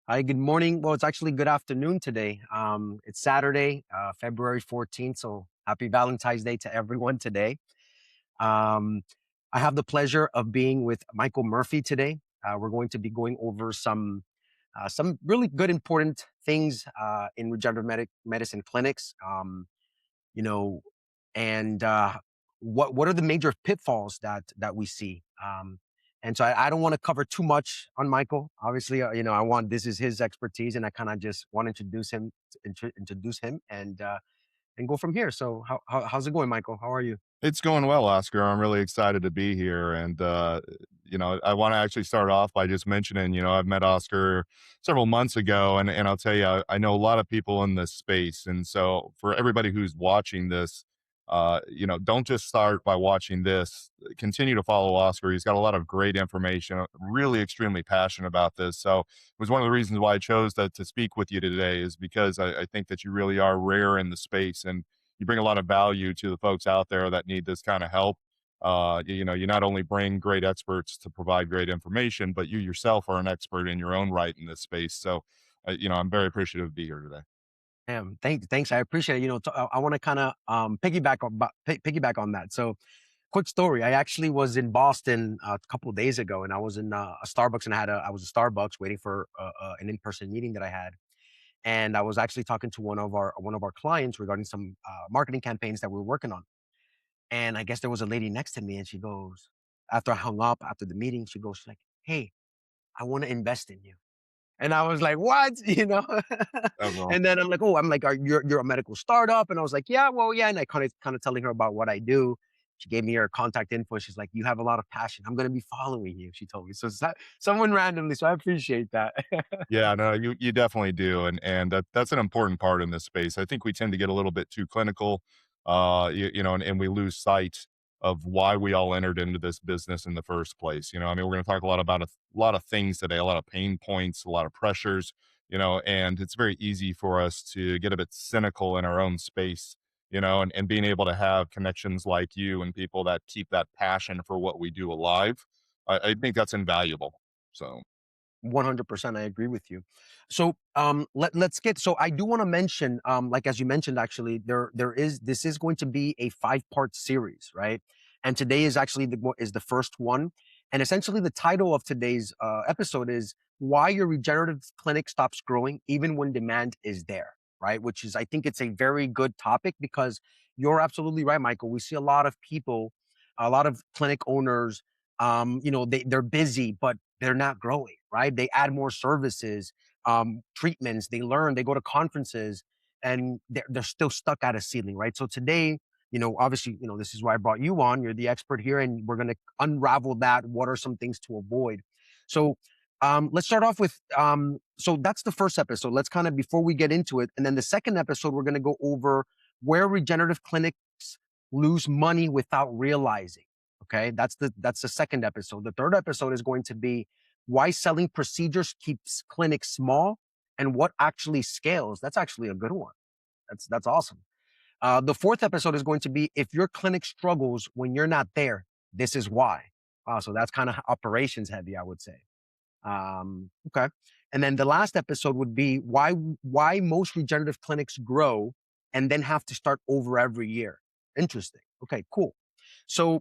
Hi, good morning. Well, it's actually good afternoon today. It's Saturday, February 14th. So happy Valentine's Day to everyone today. Um, I have the pleasure of being with Michael Murphy today. We're going to be going over some really good, important things in regenerative medicine clinics. You know, and what are the major pitfalls that we see? And so I don't want to cover too much on Michael. Obviously, I want this is his expertise, and I kind of just want to introduce him, and go from here. So how's it going, Michael? How are you? It's going well, Oscar. I'm really excited to be here. And, I want to actually start off by just mentioning, I've met Oscar several months ago, and I'll tell you, I know a lot of people in this space. And so for everybody who's watching this, don't just start by watching this. Continue to follow Oscar. He's got a lot of great information, really extremely passionate about this. So it was one of the reasons why I chose to speak with you today is because I think that you really are rare in the space. And you bring a lot of value to the folks out there that need this kind of help. You not only bring great experts to provide great information, but you yourself are an expert in your own right in this space. So, I'm very appreciative to be here today. Thanks. I appreciate it. I want to kind of piggyback on that. So, quick story. I actually was in Boston a couple of days ago, and I was in a Starbucks, and I was at Starbucks waiting for an in-person meeting that I had, and I was actually talking to one of our clients regarding some marketing campaigns that we were working on. And I guess there was a lady next to me, and she goes, after I hung up after the meeting, she's like, "Hey, I want to invest in you." And I was like, "What?" Overall. And then I'm like, you're a medical startup?" And I was like, "Yeah, well, yeah." And I kind of telling her about what I do. She gave me her contact info. She's like, "You have a lot of passion. I'm gonna be following you." She told me so. Someone randomly, so I appreciate that. Yeah, no, you definitely do, and that's an important part in this space. I think we tend to get a little bit too clinical, and we lose sight of why we all entered into this business in the first place. I mean, we're going to talk a lot about a lot of things today, a lot of pain points, a lot of pressures, and it's very easy for us to get a bit cynical in our own space, and being able to have connections like you and people that keep that passion for what we do alive. I think that's invaluable. So. 100%, I agree with you. So let's get, so I do want to mention, like as you mentioned, actually, this is going to be a 5-part series, right? And today is actually the first one. And essentially the title of today's episode is why your regenerative clinic stops growing even when demand is there, right? Which is, I think it's a very good topic because you're absolutely right, Michael. We see a lot of people, a lot of clinic owners, they're busy, but they're not growing, right? They add more services, treatments, they learn, they go to conferences, and they're still stuck at a ceiling, right? So today, obviously, this is why I brought you on. You're the expert here, and we're going to unravel that. What are some things to avoid? So let's start off with, so that's the first episode. Let's kind of, before we get into it, and then the second episode, we're going to go over where regenerative clinics lose money without realizing. Okay, that's the second episode. The third episode is going to be why selling procedures keeps clinics small and what actually scales. That's actually a good one. That's awesome. The fourth episode is going to be if your clinic struggles when you're not there, this is why. So that's kind of operations heavy, I would say. Okay. And then the last episode would be why most regenerative clinics grow and then have to start over every year. Interesting. Okay, cool. So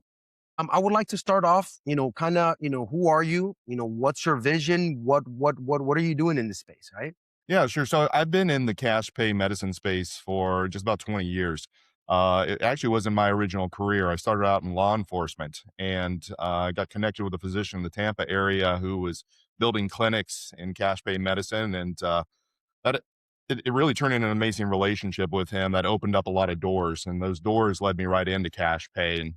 I would like to start off, kind of, who are you? What's your vision? What are you doing in this space, right? Yeah, sure. So I've been in the cash pay medicine space for just about 20 years. It actually wasn't my original career. I started out in law enforcement and I got connected with a physician in the Tampa area who was building clinics in cash pay medicine. And that it really turned into an amazing relationship with him that opened up a lot of doors. And those doors led me right into cash pay. And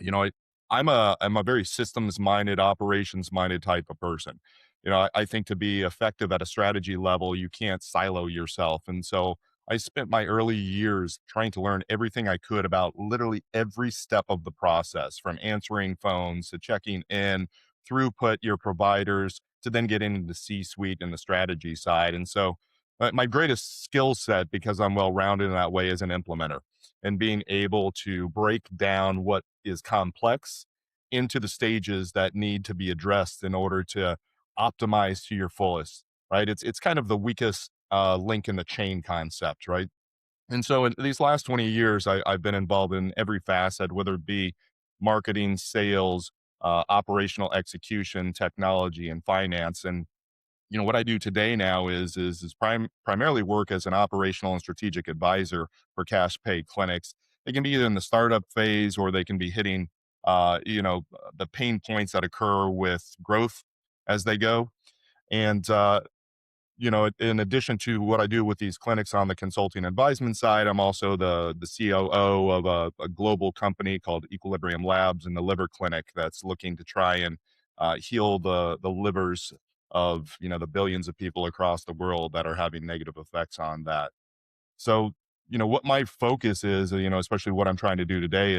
you know, I, I'm a very systems minded, operations minded type of person. I think to be effective at a strategy level, you can't silo yourself. And so I spent my early years trying to learn everything I could about literally every step of the process, from answering phones to checking in, throughput your providers, to then getting into the C suite and the strategy side. And so my greatest skill set, because I'm well rounded in that way, is an implementer and being able to break down what is complex into the stages that need to be addressed in order to optimize to your fullest. right? It's kind of the weakest link in the chain concept, right? And so in these last 20 years, I've been involved in every facet, whether it be marketing, sales, operational execution, technology, and finance. And what I do today now is primarily work as an operational and strategic advisor for cash pay clinics. They can be either in the startup phase or they can be hitting, the pain points that occur with growth as they go. And in addition to what I do with these clinics on the consulting advisement side, I'm also the COO of a global company called Equilibrium Labs and the liver clinic that's looking to try and heal the livers of the billions of people across the world that are having negative effects on that. So, what my focus is, especially what I'm trying to do today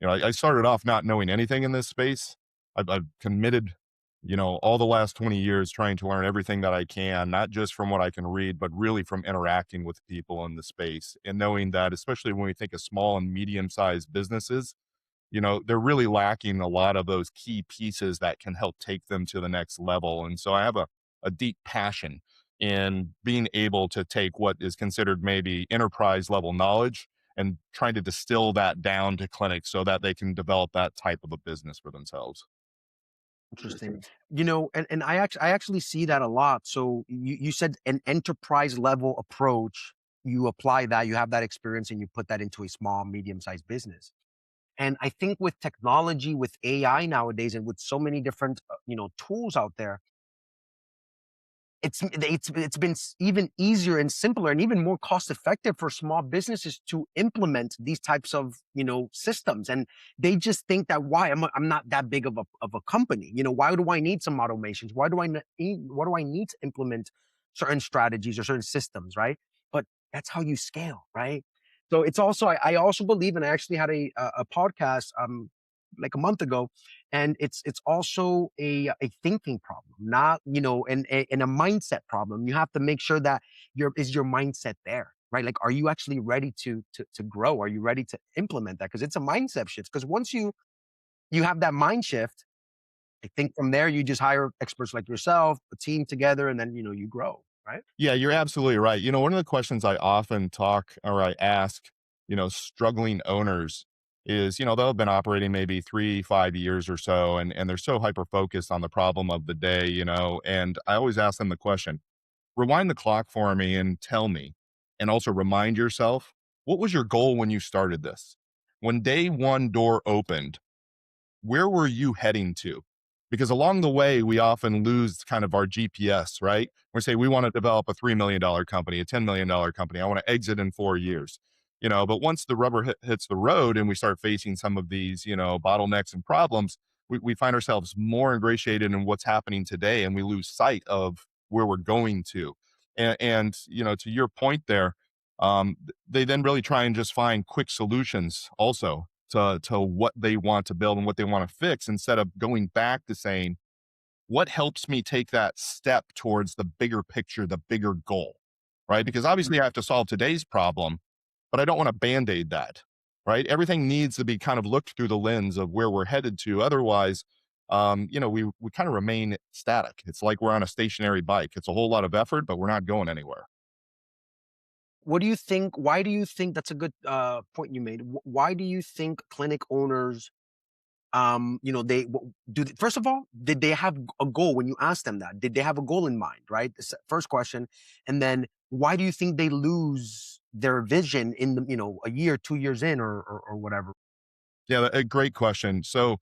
I started off not knowing anything in this space. I've committed, all the last 20 years trying to learn everything that I can, not just from what I can read, but really from interacting with people in the space and knowing that, especially when we think of small and medium sized businesses, they're really lacking a lot of those key pieces that can help take them to the next level. And so I have a deep passion in being able to take what is considered maybe enterprise level knowledge and trying to distill that down to clinics so that they can develop that type of a business for themselves. Interesting. And I actually see that a lot. So you said an enterprise level approach, you apply that, you have that experience and you put that into a small, medium-sized business. And I think with technology, with AI nowadays, and with so many different, tools out there, it's been even easier and simpler and even more cost effective for small businesses to implement these types of systems. And they just think that, why I'm not that big of a company, why do I need some automations, why do I need to implement certain strategies or certain systems, right? But that's how you scale, right? So it's also, I also believe, and I actually had a podcast like a month ago, and it's also a thinking problem, not and a mindset problem. You have to make sure that your mindset there, right? Like, are you actually ready to grow? Are you ready to implement that? Because it's a mindset shift. Because once you have that mind shift, I think from there you just hire experts like yourself, a team together, and then you grow, right? Yeah, you're absolutely right. One of the questions I often talk or I ask, struggling owners is, they'll have been operating maybe 3, 5 years or so, and they're so hyper focused on the problem of the day, and I always ask them the question, rewind the clock for me and tell me, and also remind yourself, what was your goal when you started this? When day one door opened, where were you heading to? Because along the way, we often lose kind of our GPS, right? We say we want to develop a $3 million company, a $10 million company. I want to exit in 4 years, but once the rubber hits the road and we start facing some of these, bottlenecks and problems, we find ourselves more ingratiated in what's happening today and we lose sight of where we're going to. And to your point there, they then really try and just find quick solutions also to what they want to build and what they want to fix instead of going back to saying, what helps me take that step towards the bigger picture, the bigger goal, right? Because obviously I have to solve today's problem, but I don't want to band-aid that, right? Everything needs to be kind of looked through the lens of where we're headed to. Otherwise, we kind of remain static. It's like we're on a stationary bike. It's a whole lot of effort, but we're not going anywhere. What do you think? Why do you think that's a good point you made? Why do you think clinic owners, they first of all, did they have a goal when you asked them that? Did they have a goal in mind, right? First question. And then why do you think they lose their vision in a year, 2 years in, or whatever? Yeah, a great question. So,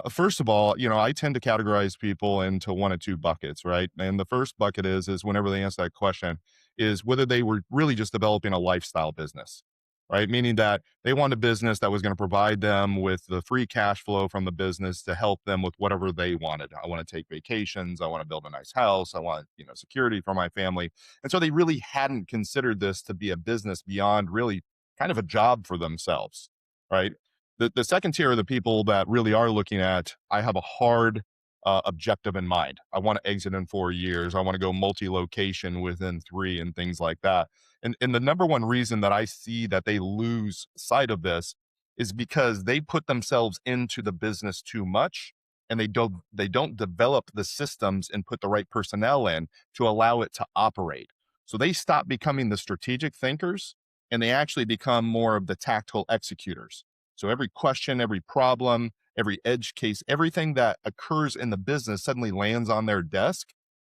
first of all, I tend to categorize people into one of two buckets, right? And the first bucket is whenever they answer that question, is whether they were really just developing a lifestyle business, right? Meaning that they want a business that was going to provide them with the free cash flow from the business to help them with whatever they wanted. I want to take vacations. I want to build a nice house. I want, security for my family. And so they really hadn't considered this to be a business beyond really kind of a job for themselves, right? The second tier are the people that really are looking at, I have a hard objective in mind. I want to exit in 4 years. I want to go multi-location within three and things like that. And the number one reason that I see that they lose sight of this is because they put themselves into the business too much and they don't develop the systems and put the right personnel in to allow it to operate. So they stop becoming the strategic thinkers and they actually become more of the tactical executors. So every question, every problem, every edge case, everything that occurs in the business suddenly lands on their desk.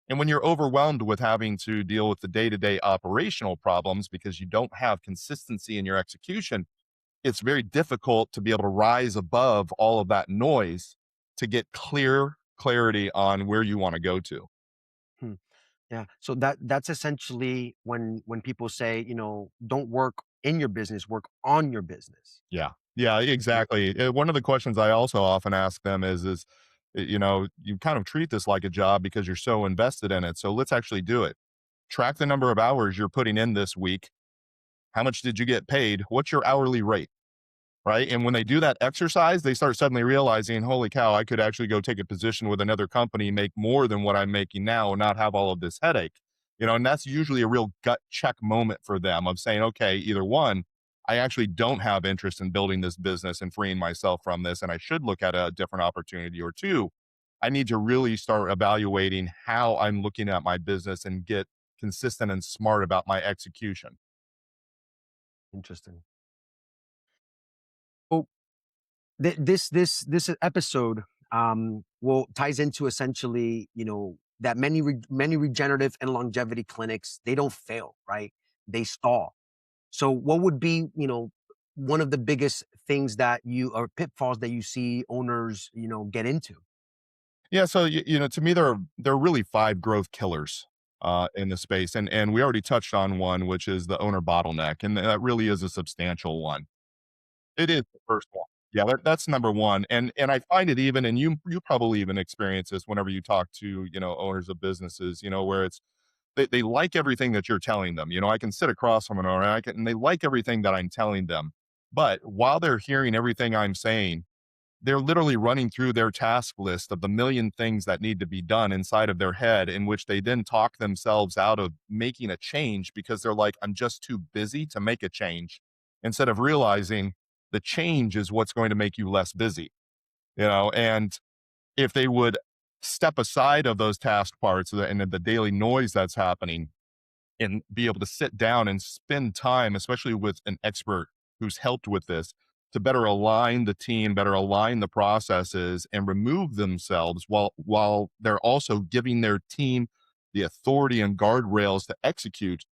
And when you're overwhelmed with having to deal with the day to day operational problems because you don't have consistency in your execution, it's very difficult to be able to rise above all of that noise to get clarity on where you want to go to. Hmm. Yeah. So that's essentially when people say, don't work in your business, work on your business. Yeah. Yeah, Yeah. exactly. One of the questions I also often ask them you kind of treat this like a job because you're so invested in it. So let's actually do it. Track the number of hours you're putting in this week. How much did you get paid? What's your hourly rate? Right. And when they do that exercise, they start suddenly realizing, holy cow, I could actually go take a position with another company, make more than what I'm making now, and not have all of this headache. And that's usually a real gut check moment for them of saying, okay, either one, I actually don't have interest in building this business and freeing myself from this, and I should look at a different opportunity, or two, I need to really start evaluating how I'm looking at my business and get consistent and smart about my execution. Interesting. Well, this episode will ties into essentially, that many regenerative and longevity clinics, they don't fail, right? They stall. So what would be, one of the biggest things that you or pitfalls that you see owners, get into? Yeah, so to me, there are really five growth killers in the space, and we already touched on one, which is the owner bottleneck, and that really is a substantial one. It is the first one. Yeah, that's number one, and I find it even, and you probably even experience this whenever you talk to owners of businesses, where they like everything that you're telling them. I can sit across from an owner, and they like everything that I'm telling them, but while they're hearing everything I'm saying, they're literally running through their task list of the million things that need to be done inside of their head, in which they then talk themselves out of making a change because they're like, I'm just too busy to make a change, instead of realizing the change is what's going to make you less busy, and if they would step aside of those task parts and the daily noise that's happening and be able to sit down and spend time, especially with an expert who's helped with this, to better align the team, better align the processes, and remove themselves while they're also giving their team the authority and guardrails to execute.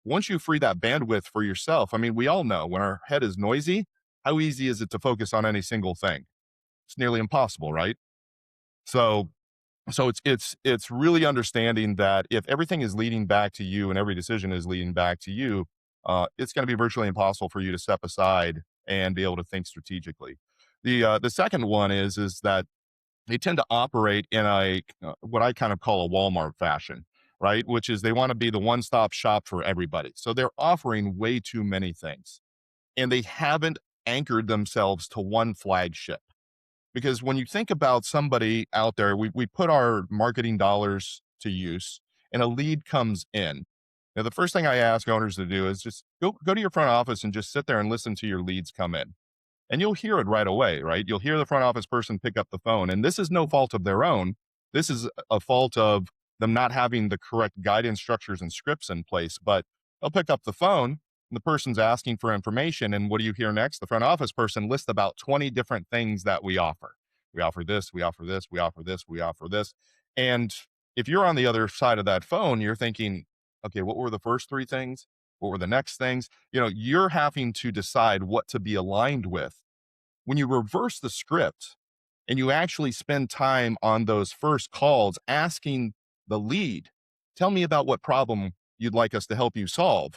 Once you free that bandwidth for yourself, I mean, we all know when our head is noisy, how easy is it to focus on any single thing? It's nearly impossible, right? So it's really understanding that if everything is leading back to you and every decision is leading back to you, it's going to be virtually impossible for you to step aside and be able to think strategically. The second one is that they tend to operate in a what I kind of call a Walmart fashion, right? Which is they want to be the one stop shop for everybody. So they're offering way too many things, and they haven't anchored themselves to one flagship. Because when you think about somebody out there, we put our marketing dollars to use and a lead comes in. Now, the first thing I ask owners to do is just go to your front office and just sit there and listen to your leads come in. And you'll hear it right away, right? You'll hear the front office person pick up the phone. And this is no fault of their own. This is a fault of them not having the correct guidance structures and scripts in place. But they'll pick up the phone and the person's asking for information. And what do you hear next? The front office person lists about 20 different things that we offer. We offer this, we offer this, we offer this, we offer this. And if you're on the other side of that phone, you're thinking, okay, what were the first three things? What were the next things? You're having to decide what to be aligned with. When you reverse the script and you actually spend time on those first calls asking the lead, tell me about what problem you'd like us to help you solve.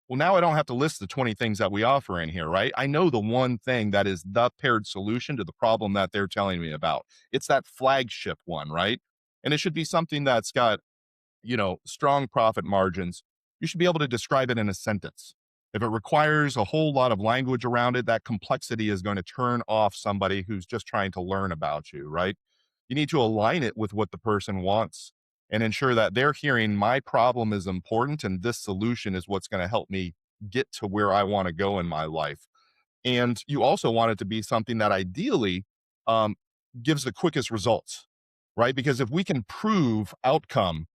Well, now I don't have to list the 20 things that we offer in here, right? I know the one thing that is the paired solution to the problem that they're telling me about. It's that flagship one, right? And it should be something that's got strong profit margins. You should be able to describe it in a sentence. If it requires a whole lot of language around it, that complexity is going to turn off somebody who's just trying to learn about you, right? You need to align it with what the person wants and ensure that they're hearing my problem is important and this solution is what's going to help me get to where I want to go in my life. And you also want it to be something that ideally um, gives the quickest results, right? Because if we can prove outcome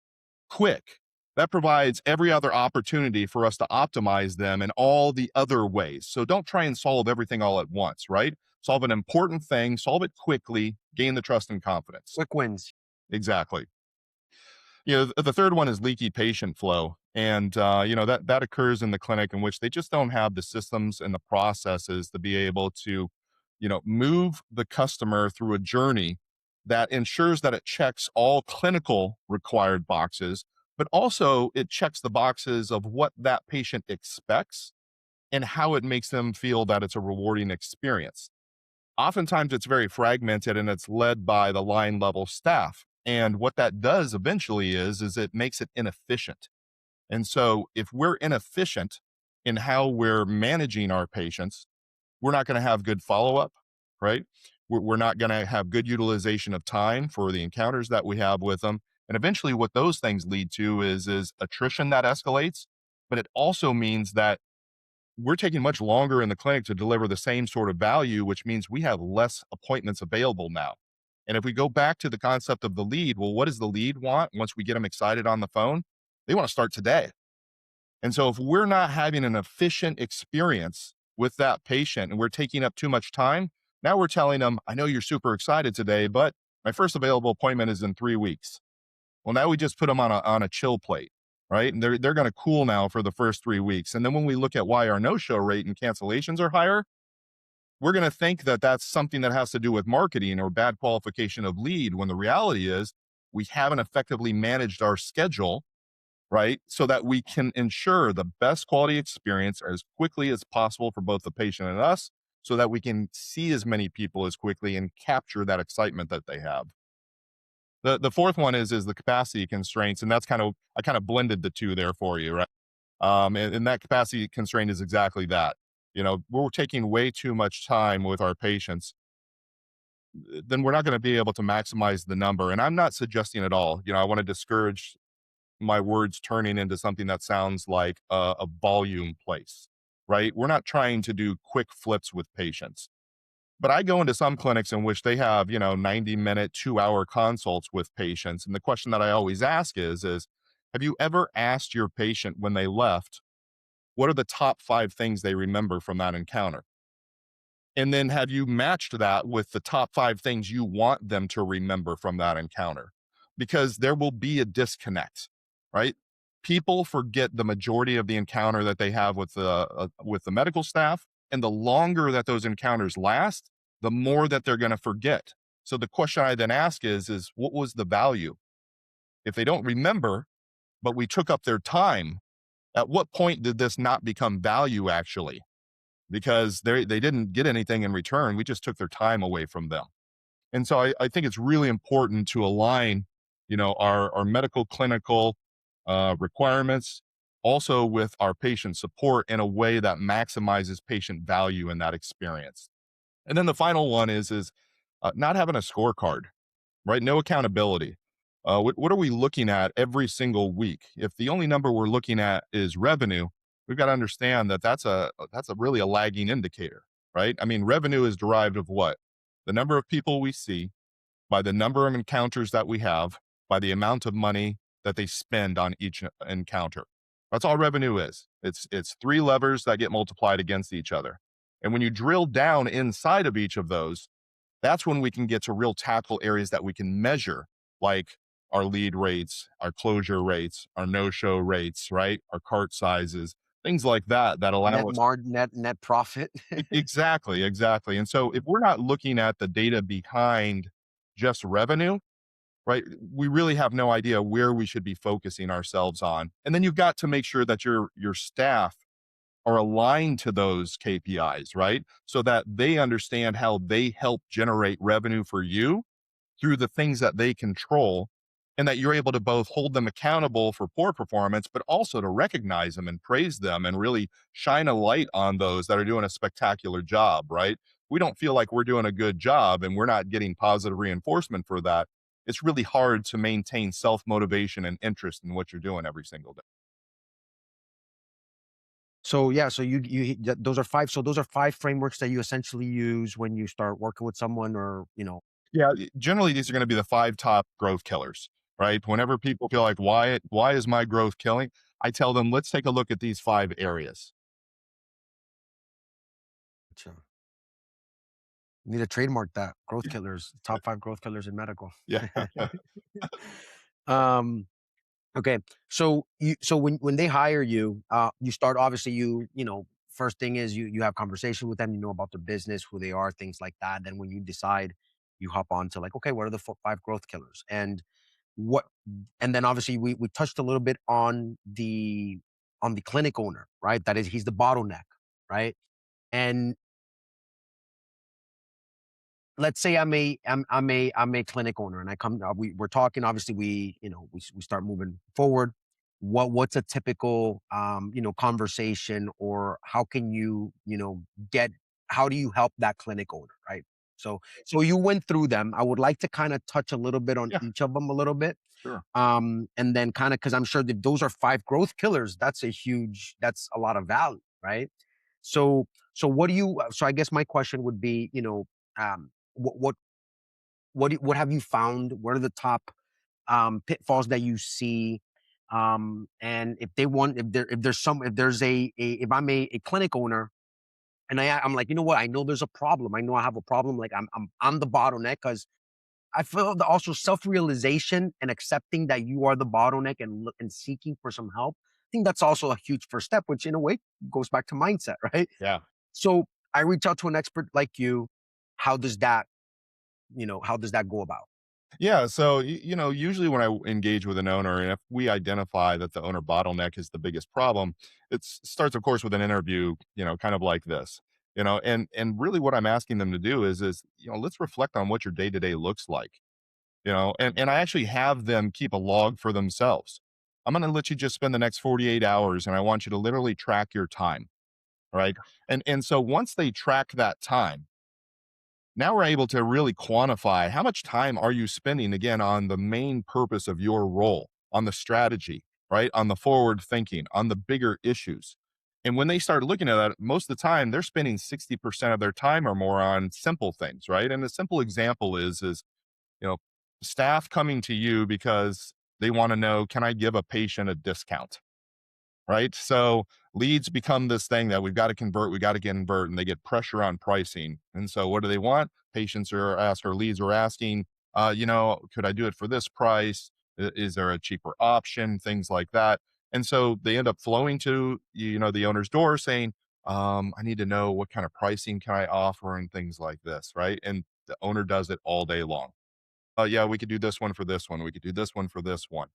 quick, that provides every other opportunity for us to optimize them in all the other ways. So don't try and solve everything all at once, right? Solve an important thing, solve it quickly, gain the trust and confidence. Quick wins. Exactly. The third one is leaky patient flow. And, that occurs in the clinic in which they just don't have the systems and the processes to be able to, move the customer through a journey that ensures that it checks all clinical required boxes, but also it checks the boxes of what that patient expects and how it makes them feel that it's a rewarding experience. Oftentimes it's very fragmented and it's led by the line level staff. And what that does eventually is it makes it inefficient. And so if we're inefficient in how we're managing our patients, we're not going to have good follow up, right? We're not going to have good utilization of time for the encounters that we have with them. And eventually what those things lead to is attrition that escalates, but it also means that we're taking much longer in the clinic to deliver the same sort of value, which means we have less appointments available now. And if we go back to the concept of the lead, well, what does the lead want once we get them excited on the phone? They want to start today. And so if we're not having an efficient experience with that patient and we're taking up too much time, now we're telling them, I know you're super excited today, but my first available appointment is in 3 weeks. Well, now we just put them on a chill plate, right? And they're going to cool now for the first 3 weeks. And then when we look at why our no-show rate and cancellations are higher, we're going to think that that's something that has to do with marketing or bad qualification of lead. When the reality is we haven't effectively managed our schedule, right? So that we can ensure the best quality experience as quickly as possible for both the patient and us, so that we can see as many people as quickly and capture that excitement that they have. The fourth one is the capacity constraints, and that's I kind of blended the two there for you, right? And that capacity constraint is exactly that. We're taking way too much time with our patients, then we're not going to be able to maximize the number. And I'm not suggesting at all, I want to discourage my words turning into something that sounds like a volume place, right? We're not trying to do quick flips with patients. But I go into some clinics in which they have, 90-minute, 2-hour consults with patients. And the question that I always ask is, have you ever asked your patient when they left, what are the top 5 things they remember from that encounter? And then have you matched that with the top 5 things you want them to remember from that encounter? Because there will be a disconnect, right? People forget the majority of the encounter that they have with the medical staff, and the longer that those encounters last, the more that they're going to forget. So the question I then ask is what was the value? If they don't remember, but we took up their time, at what point did this not become value actually? Because they didn't get anything in return. We just took their time away from them. And so I think it's really important to align, our medical clinical requirements also with our patient support in a way that maximizes patient value in that experience. And then the final one is not having a scorecard, right? No accountability. What are we looking at every single week? If the only number we're looking at is revenue, we've got to understand that that's a really a lagging indicator, right? I mean, revenue is derived of what? The number of people we see, by the number of encounters that we have, by the amount of money that they spend on each encounter. That's all revenue is. It's 3 levers that get multiplied against each other. And when you drill down inside of each of those, that's when we can get to real tactical areas that we can measure, like our lead rates, our closure rates, our no-show rates, right? Our cart sizes, things like that, that allow us. Net profit. Exactly, exactly. And so if we're not looking at the data behind just revenue, right, we really have no idea where we should be focusing ourselves on. And then you've got to make sure that your staff are aligned to those KPIs, right? So that they understand how they help generate revenue for you through the things that they control, and that you're able to both hold them accountable for poor performance, but also to recognize them and praise them and really shine a light on those that are doing a spectacular job, right? We don't feel like we're doing a good job and we're not getting positive reinforcement for that. It's really hard to maintain self motivation and interest in what you're doing every single day. So yeah, so those are 5. So those are 5 frameworks that you essentially use when you start working with someone, or Yeah, generally these are going to be the five top growth killers, right? Whenever people feel like, why is my growth killing? I tell them, let's take a look at these five areas. Gotcha. You need to trademark that. Growth killers, top 5 growth killers in medical. Yeah. Um, okay. So when they hire you, you start obviously first thing is you have conversation with them, you know about their business, who they are, things like that. Then when you decide, you hop on to like, okay, what are the 5 growth killers? What and then obviously we touched a little bit on the clinic owner, right? That is he's the bottleneck, right? And let's say I'm a clinic owner and I come we're talking obviously we start moving forward. What's a typical conversation, or how can get how do you help that clinic owner, right? So you went through them. I would like to kind of touch a little bit on Yeah, each of them a little bit. sure. And then kind of because I'm sure that those are 5 growth killers, that's a lot of value, right? So what do you so I guess my question would be, what what what have you found? What are the top pitfalls that you see? And if there's if I'm a clinic owner and I'm like, you know what, I know there's a problem. I know I have a problem. Like I'm the bottleneck because I feel the also self-realization and accepting that you are the bottleneck and seeking for some help. I think that's also a huge first step, which in a way goes back to mindset, right? Yeah. So I reach out to an expert like you. How does that, how does that go about? Yeah. So, usually when I engage with an owner, and if we identify that the owner bottleneck is the biggest problem, it starts, of course, with an interview, kind of like this, and really what I'm asking them to do is, let's reflect on what your day to day looks like, and I actually have them keep a log for themselves. I'm going to let you just spend the next 48 hours and I want you to literally track your time. Right. And so once they track that time, now we're able to really quantify how much time are you spending again on the main purpose of your role, on the strategy, right? On the forward thinking, on the bigger issues. And when they start looking at that, most of the time they're spending 60% of their time or more on simple things, right? And a simple example is, you know, staff coming to you because they want to know, can I give a patient a discount? Right? So leads become this thing that we've got to convert, we got to convert, and they get pressure on pricing. And so what do they want? Patients are asked, or leads are asking, could I do it for this price? Is there a cheaper option? Things like that. And so they end up flowing to, the owner's door saying, I need to know what kind of pricing can I offer and things like this, right? And the owner does it all day long. Yeah, we could do this one for this one. We could do this one for this one.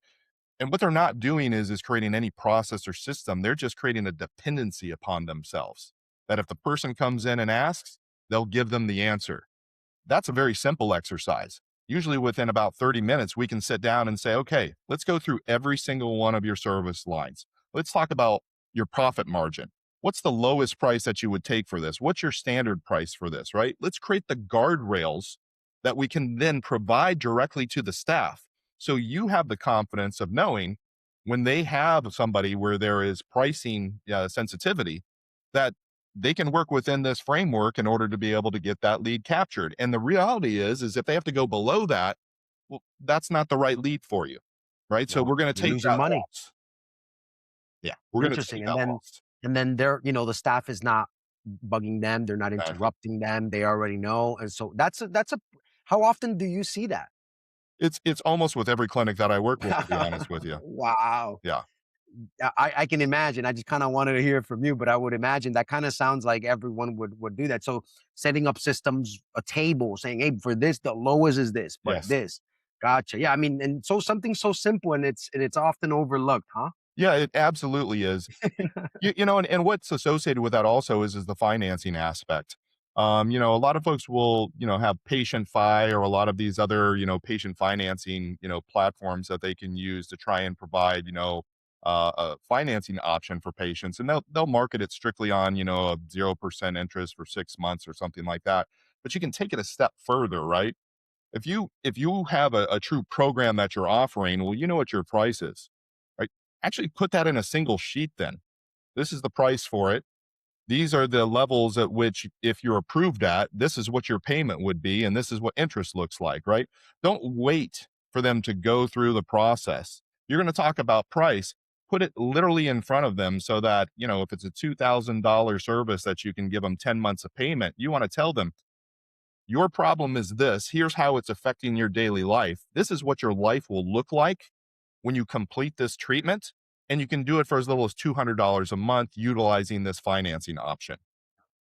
And what they're not doing is creating any process or system. They're just creating a dependency upon themselves. That if the person comes in and asks, they'll give them the answer. That's a very simple exercise. Usually within about 30 minutes, we can sit down and say, okay, let's go through every single one of your service lines. Let's talk about your profit margin. What's the lowest price that you would take for this? What's your standard price for this, right? Let's create the guardrails that we can then provide directly to the staff. So you have the confidence of knowing when they have somebody where there is pricing sensitivity, that they can work within this framework in order to be able to get that lead captured. And the reality is if they have to go below that, well, that's not the right lead for you, right? So No, we're going to you're take losing that money. loss. Yeah, we're going to Interesting. take And that then loss. and then the staff is not bugging them, they're not Exactly. interrupting them, they already know. And so that's a how often do you see that? It's almost with every clinic that I work with, to be honest with you. Wow. Yeah. I can imagine. I just kind of wanted to hear from you, but I would imagine that kind of sounds like everyone would do that. So setting up systems, a table saying, hey, for this, the lowest is this, but Yes. this. Gotcha. Yeah. I mean, and so something so simple and it's often overlooked, huh? Yeah, it absolutely is. And what's associated with that also is the financing aspect. A lot of folks will, have patient fi or a lot of these other, patient financing, platforms that they can use to try and provide, a financing option for patients. And they'll market it strictly on, a 0% interest for 6 months or something like that. But you can take it a step further, right? If you have a true program that you're offering, well, you know what your price is, right? Actually put that in a single sheet then. This is the price for it. These are the levels at which, if you're approved at, this is what your payment would be, and this is what interest looks like, right? Don't wait for them to go through the process. You're going to talk about price, put it literally in front of them so that, if it's a $2,000 service that you can give them 10 months of payment, you want to tell them, your problem is this. Here's how it's affecting your daily life. This is what your life will look like when you complete this treatment. And you can do it for as little as $200 a month utilizing this financing option.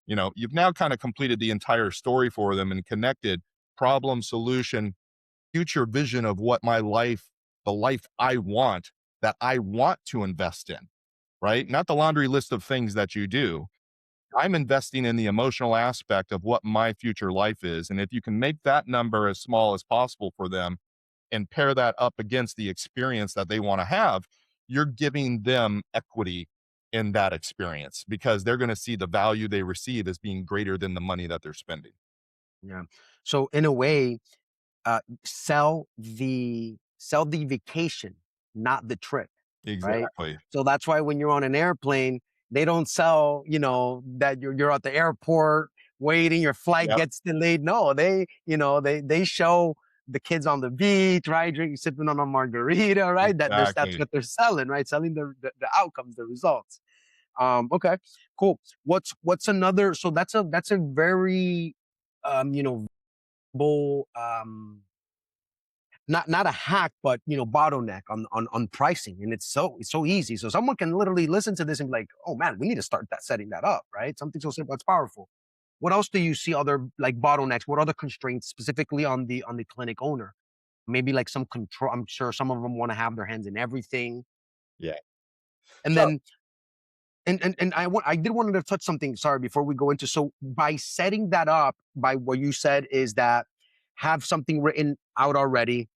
You've now kind of completed the entire story for them and connected problem, solution, future vision of what my life, the life I want, that I want to invest in, right? Not the laundry list of things that you do. I'm investing in the emotional aspect of what my future life is. And if you can make that number as small as possible for them and pair that up against the experience that they want to have, you're giving them equity in that experience because they're going to see the value they receive as being greater than the money that they're spending. Yeah. So in a way, sell the vacation, not the trip, right? Exactly. So that's why when you're on an airplane, they don't sell, that you're at the airport waiting, your flight Yep. gets delayed. No, they show the kids on the beach, right, drinking, sipping on a margarita, right? That's Exactly. what they're selling, right? Selling the outcomes, the results. Okay, cool. What's another? So that's a very bull not a hack, but bottleneck on pricing, and it's so easy. So someone can literally listen to this and be like, oh man, we need to start setting that up, right? Something so simple, it's powerful. What else do you see other like bottlenecks? What other constraints specifically on the clinic owner? Maybe like some control. I'm sure some of them want to have their hands in everything, Yeah. and So, then I did wanted to touch something. Sorry, before we go into, so by setting that up, by what you said is that have something written out already,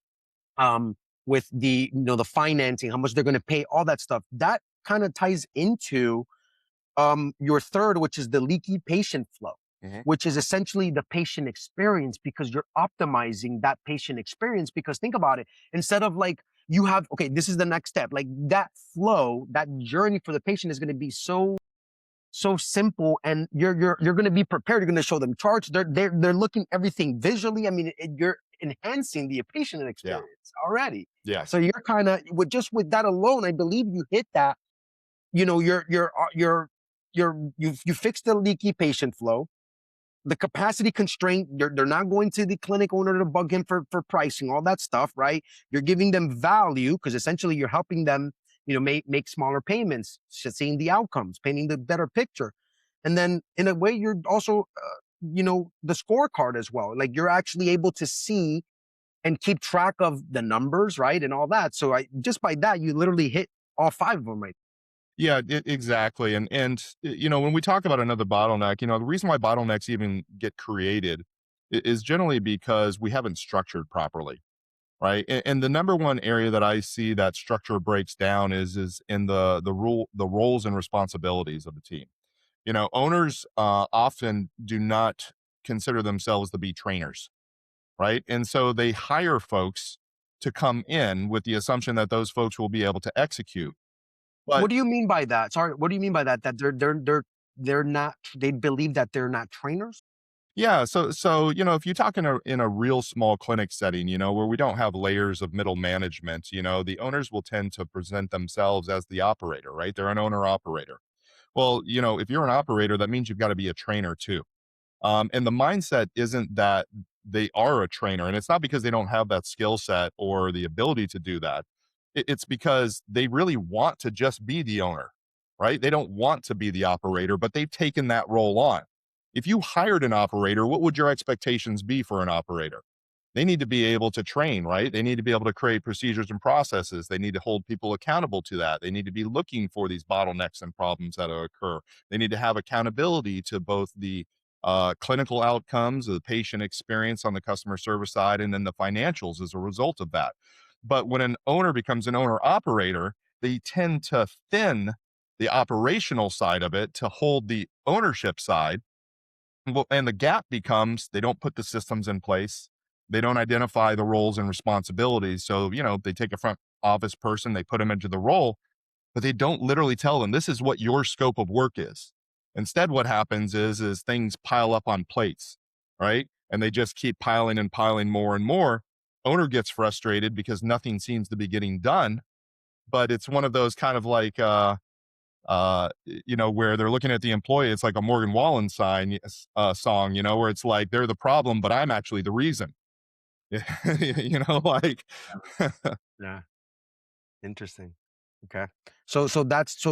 um, with the financing, how much they're going to pay, all that stuff. That kind of ties into your third, which is the leaky patient flow, mhm. which is essentially the patient experience, because you're optimizing that patient experience. Because think about it, instead of like you have, okay, this is the next step, like that flow, that journey for the patient is going to be so simple, and you're going to be prepared. You're going to show them charts. They're looking everything visually. I mean, you're enhancing the patient Yeah. experience already. So Yes. you're kind of with that alone, I believe you hit that. You fix the leaky patient flow, the capacity constraint. They're not going to the clinic owner to bug him for pricing, all that stuff, right? You're giving them value because essentially you're helping them, make smaller payments, seeing the outcomes, painting the better picture. And then in a way, you're also, the scorecard as well. Like you're actually able to see and keep track of the numbers, right? And all that. So just by that, you literally hit all five of them, right? Yeah, exactly. And when we talk about another bottleneck, the reason why bottlenecks even get created is generally because we haven't structured properly, right? And the number one area that I see that structure breaks down is in the roles and responsibilities of the team. Owners often do not consider themselves to be trainers, right? And so they hire folks to come in with the assumption that those folks will be able to execute. But What do you mean by that? Sorry, what do you mean by that? That they're not. They believe that they're not trainers. yeah, so if you talk in a real small clinic setting, where we don't have layers of middle management, the owners will tend to present themselves as the operator, right? They're an owner operator. Well, if you're an operator, that means you've got to be a trainer too. And the mindset isn't that they are a trainer, and it's not because they don't have that skill set or the ability to do that. It's because they really want to just be the owner, right? They don't want to be the operator, but they've taken that role on. If you hired an operator, what would your expectations be for an operator? They need to be able to train, right? They need to be able to create procedures and processes. They need to hold people accountable to that. They need to be looking for these bottlenecks and problems that occur. They need to have accountability to both the clinical outcomes, the patient experience on the customer service side, and then the financials as a result of that. But when an owner becomes an owner operator, they tend to thin the operational side of it to hold the ownership side. Well, and the gap becomes they don't put the systems in place. They don't identify the roles and responsibilities. So, they take a front office person, they put them into the role, but they don't literally tell them this is what your scope of work is. Instead, what happens is things pile up on plates, right? And they just keep piling and piling more and more. Owner gets frustrated because nothing seems to be getting done. But it's one of those kind of like where they're looking at the employee. It's like a Morgan Wallen song, where it's like they're the problem, but I'm actually the reason. Like Yeah. Interesting. Okay. So that's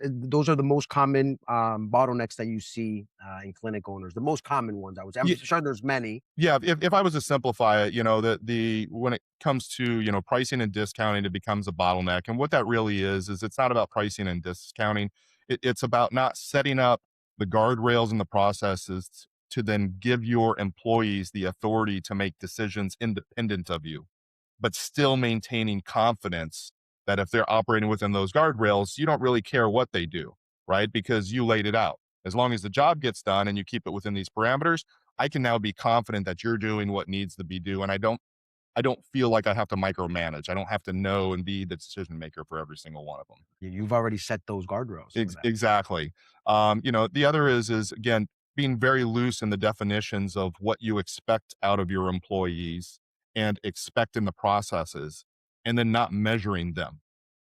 those are the most common bottlenecks that you see in clinic owners. The most common ones, I would say. I'm yeah, sure there's many. yeah. If I was to simplify it, the when it comes to pricing and discounting, it becomes a bottleneck. And what that really is it's not about pricing and discounting. It's about not setting up the guardrails and the processes to then give your employees the authority to make decisions independent of you, but still maintaining confidence that if they're operating within those guardrails, you don't really care what they do, right? Because you laid it out. As long as the job gets done and you keep it within these parameters, I can now be confident that you're doing what needs to be done. And I don't feel like I have to micromanage. I don't have to know and be the decision maker for every single one of them. You've already set those guardrails for them. Exactly. The other is again being very loose in the definitions of what you expect out of your employees and expect in the processes, and then not measuring them.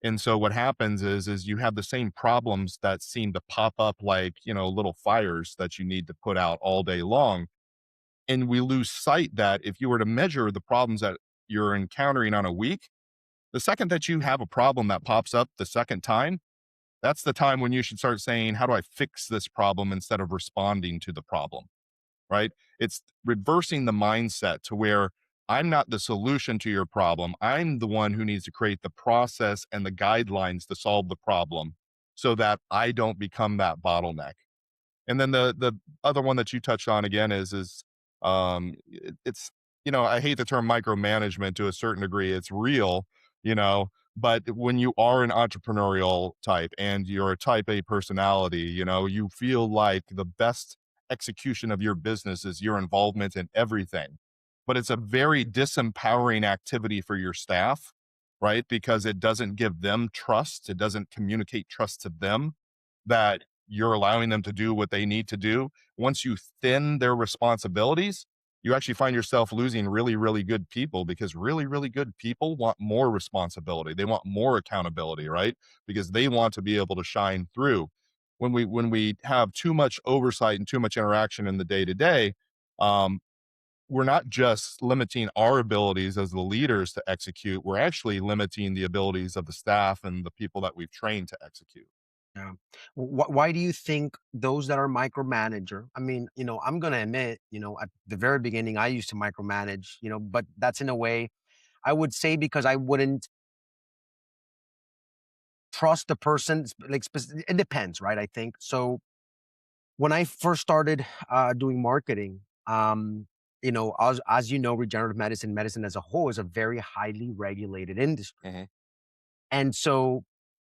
And so what happens is you have the same problems that seem to pop up like little fires that you need to put out all day long, and we lose sight that if you were to measure the problems that you're encountering on a week, the second that you have a problem that pops up the second time, that's the time when you should start saying, how do I fix this problem instead of responding to the problem, right? It's reversing the mindset to where I'm not the solution to your problem. I'm the one who needs to create the process and the guidelines to solve the problem so that I don't become that bottleneck. And then the other one that you touched on again it's I hate the term micromanagement to a certain degree. It's real, but when you are an entrepreneurial type and you're a type A personality, you feel like the best execution of your business is your involvement in everything. But it's a very disempowering activity for your staff, right? Because it doesn't give them trust. It doesn't communicate trust to them that you're allowing them to do what they need to do. Once you thin their responsibilities, you actually find yourself losing really, really good people because really, really good people want more responsibility. They want more accountability, right? Because they want to be able to shine through. When we have too much oversight and too much interaction in the day to day, we're not just limiting our abilities as the leaders to execute. We're actually limiting the abilities of the staff and the people that we've trained to execute. Yeah. Why do you think those that are micromanager? I mean, I'm gonna admit, at the very beginning, I used to micromanage, but that's in a way I would say because I wouldn't trust the person. Like, it depends, right? I think so. When I first started doing marketing, as you know, regenerative medicine as a whole is a very highly regulated industry. Mhm. And so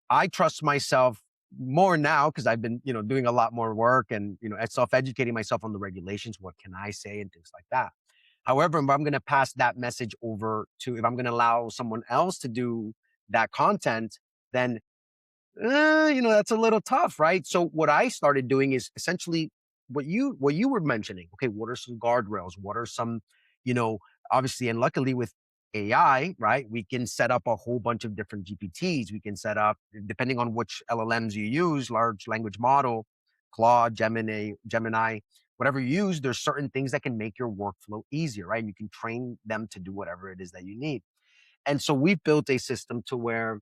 I trust myself more now because I've been, doing a lot more work and, self-educating myself on the regulations. What can I say and things like that. However, if I'm going to pass that message over to, if I'm going to allow someone else to do that content, then that's a little tough, right? So what I started doing is essentially what you were mentioning. Okay, what are some guardrails? What are some, you know, obviously and luckily with AI, right? We can set up a whole bunch of different GPTs. We can set up depending on which LLMs you use, large language model, Claude, Gemini, whatever you use. There's certain things that can make your workflow easier, right? And you can train them to do whatever it is that you need. And so we've built a system to where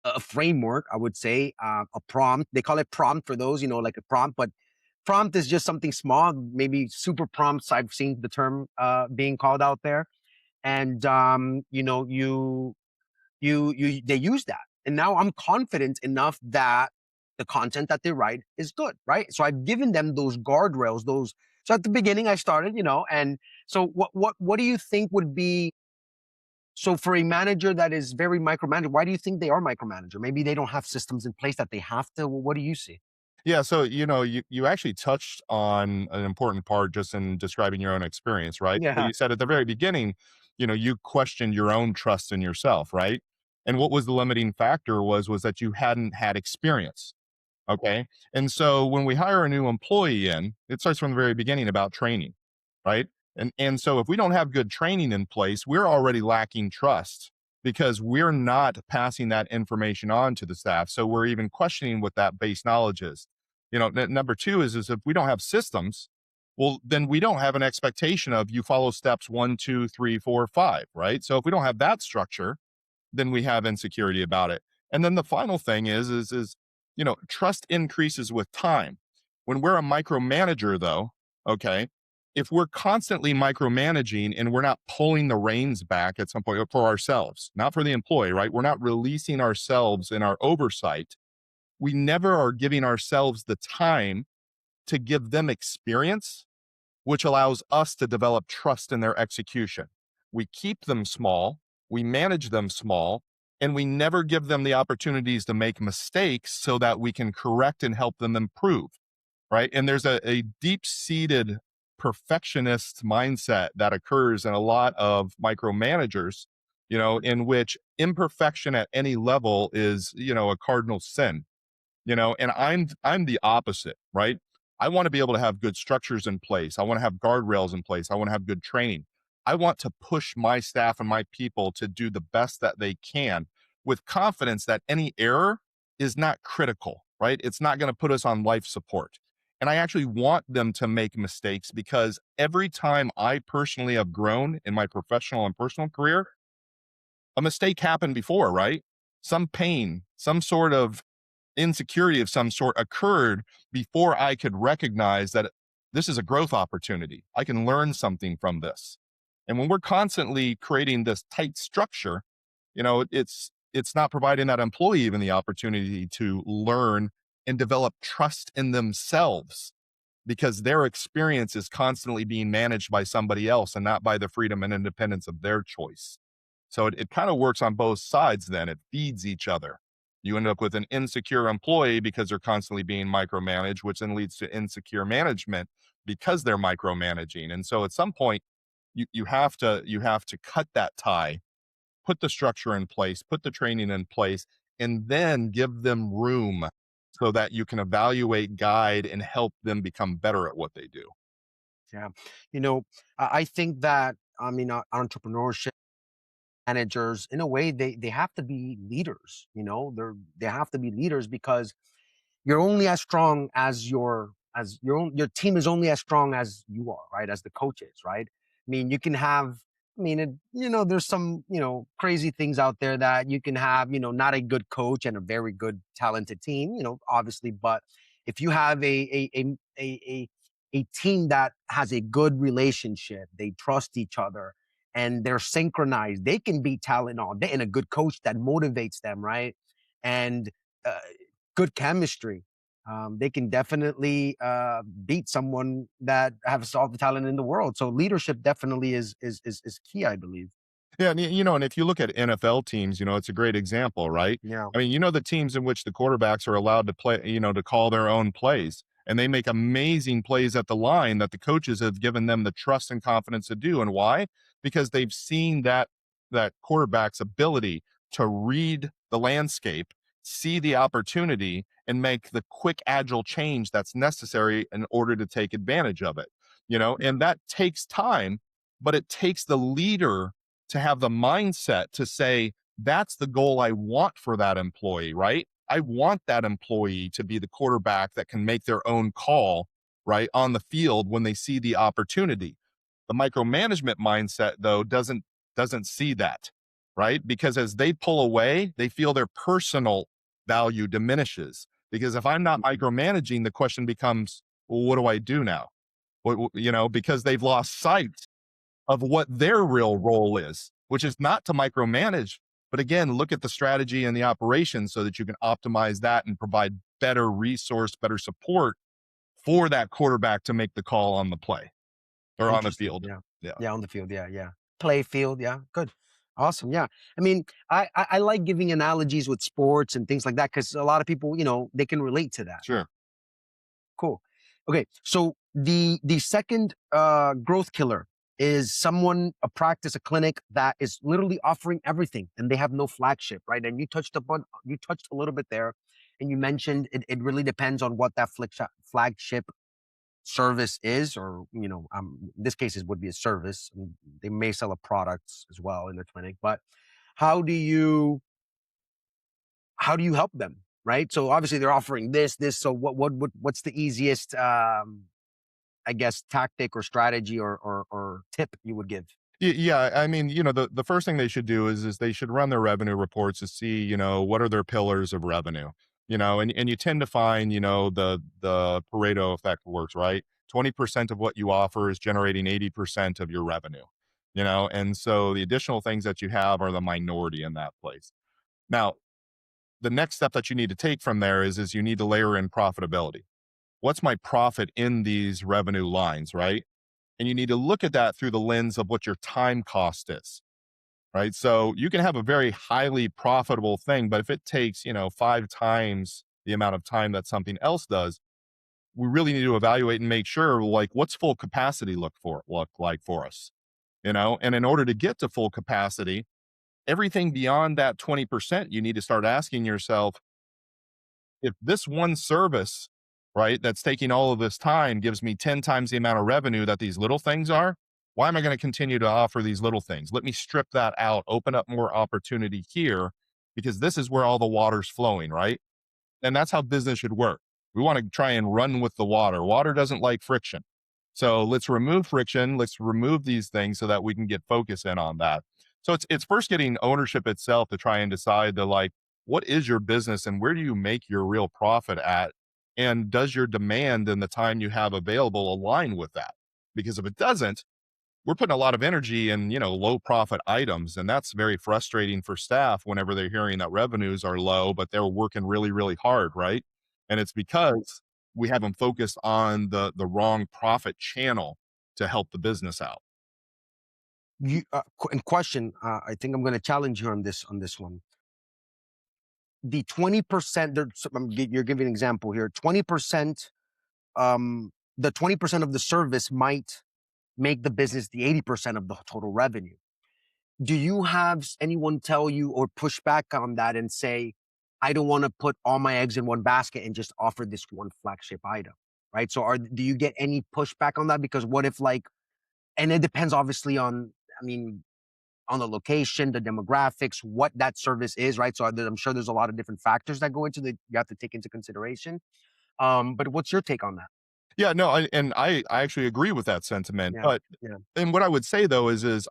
a framework, I would say, a prompt. They call it prompt for those, like a prompt, but prompt is just something small. Maybe super prompts. I've seen the term being called out there, and they use that, and now I'm confident enough that the content that they write is good, right? So I've given them those guardrails. Those. So at the beginning, I started, and so what do you think would be so for a manager that is very micromanager, why do you think they are micromanager? Maybe they don't have systems in place that they have to. Well, what do you see? Yeah, so you actually touched on an important part just in describing your own experience, right? So Yeah. you said at the very beginning, you questioned your own trust in yourself, right? And what was the limiting factor was that you hadn't had experience. Okay. And so when we hire a new employee in, it starts from the very beginning about training, right? And so if we don't have good training in place, we're already lacking trust because we're not passing that information on to the staff. So we're even questioning what that base knowledge is. Number two is if we don't have systems, well, then we don't have an expectation of you follow steps 1, 2, 3, 4, 5, right? So if we don't have that structure, then we have insecurity about it. And then the final thing is trust increases with time. When we're a micromanager, though, okay, if we're constantly micromanaging and we're not pulling the reins back at some point for ourselves, not for the employee, right? We're not releasing ourselves in our oversight. We never are giving ourselves the time to give them experience, which allows us to develop trust in their execution. We keep them small, we manage them small, and we never give them the opportunities to make mistakes so that we can correct and help them improve, right? And there's a deep seated perfectionist mindset that occurs in a lot of micromanagers, in which imperfection at any level is, a cardinal sin. And I'm the opposite, right? I want to be able to have good structures in place. I want to have guardrails in place. I want to have good training. I want to push my staff and my people to do the best that they can with confidence that any error is not critical, right? It's not going to put us on life support. And I actually want them to make mistakes because every time I personally have grown in my professional and personal career, a mistake happened before, right? Some pain, some sort of insecurity of some sort occurred before I could recognize that this is a growth opportunity. I can learn something from this. And when we're constantly creating this tight structure, it's not providing that employee even the opportunity to learn and develop trust in themselves because their experience is constantly being managed by somebody else and not by the freedom and independence of their choice. So it kind of works on both sides then. It feeds each other. You end up with an insecure employee because they're constantly being micromanaged, which then leads to insecure management because they're micromanaging. And so at some point, you have to cut that tie, put the structure in place, put the training in place, and then give them room so that you can evaluate, guide, and help them become better at what they do. Yeah. You know, I think that, I mean, entrepreneurship managers, in a way, they have to be leaders. They have to be leaders because you're only as strong as your team is only as strong as you are, right? As the coaches, right? I mean, you can have, I mean, there's some, crazy things out there that you can have, not a good coach and a very good talented team, obviously. But if you have a team that has a good relationship, they trust each other and they're synchronized, they can beat talent all day, and a good coach that motivates them, right? And uh, good chemistry, they can definitely beat someone that has all the talent in the world. So leadership definitely is key, I believe. Yeah, and if you look at NFL teams, it's a great example, right? Yeah. I mean, the teams in which the quarterbacks are allowed to play, to call their own plays, and they make amazing plays at the line that the coaches have given them the trust and confidence to do. And why? Because they've seen that quarterback's ability to read the landscape, see the opportunity, and make the quick, agile change that's necessary in order to take advantage of it. And that takes time, but it takes the leader to have the mindset to say, that's the goal I want for that employee, right? I want that employee to be the quarterback that can make their own call, right, on the field when they see the opportunity. The micromanagement mindset, though, doesn't see that, right? Because as they pull away, they feel their personal value diminishes. Because if I'm not micromanaging, the question becomes, well, what do I do now? Because they've lost sight of what their real role is, which is not to micromanage, but again, look at the strategy and the operation so that you can optimize that and provide better resource, better support for that quarterback to make the call on the play or on the Interesting. field. Yeah. Yeah, Yeah. On the field. Yeah. Yeah. Play field. Yeah. Good. Awesome. Yeah. I mean, I like giving analogies with sports and things like that because a lot of people, they can relate to that. sure. Cool. Okay. So the second growth killer is someone, a practice, a clinic that is literally offering everything and they have no flagship, right? And you touched a little bit there, and you mentioned it really depends on what that flagship service is, or in this case, it would be a service. I mean, they may sell a product as well in their clinic, but how do you how do you help them, right? So obviously they're offering this. So what's the easiest, I guess, tactic or strategy or tip you would give? Yeah, I mean, the first thing they should do is they should run their revenue reports to see, what are their pillars of revenue, and you tend to find, the Pareto effect works, right? 20% of what you offer is generating 80% of your revenue, and so the additional things that you have are the minority in that place. Now, the next step that you need to take from there is you need to layer in profitability. What's my profit in these revenue lines, right? And you need to look at that through the lens of what your time cost is, right? So you can have a very highly profitable thing, but if it takes, 5 times the amount of time that something else does, we really need to evaluate and make sure, like, what's full capacity look like for us, And in order to get to full capacity, everything beyond that 20%, you need to start asking yourself, if this one service, right, that's taking all of this time gives me 10 times the amount of revenue that these little things are, why am I going to continue to offer these little things? Let me strip that out, open up more opportunity here, because this is where all the water's flowing, right? And that's how business should work. We want to try and run with the water. Water doesn't like friction. So let's remove friction. Let's remove these things so that we can get focus in on that. So it's first getting ownership itself to try and decide to, like, what is your business and where do you make your real profit at? And does your demand and the time you have available align with that? Because if it doesn't, we're putting a lot of energy in, low profit items. And that's very frustrating for staff whenever they're hearing that revenues are low, but they're working really, really hard, right? And it's because we haven't focused on the wrong profit channel to help the business out. In question, I think I'm going to challenge you on this one. The 20%, you're giving an example here. 20%, the 20% of the service might make the business the 80% of the total revenue. Do you have anyone tell you or push back on that and say, I don't want to put all my eggs in one basket and just offer this one flagship item, right? So do you get any pushback on that? Because what if, like, and it depends obviously on, I mean, on the location, the demographics, what that service is, right? So I'm sure there's a lot of different factors that go into you have to take into consideration. But what's your take on that? Yeah, no, I actually agree with that sentiment. Yeah, But yeah. and what I would say though is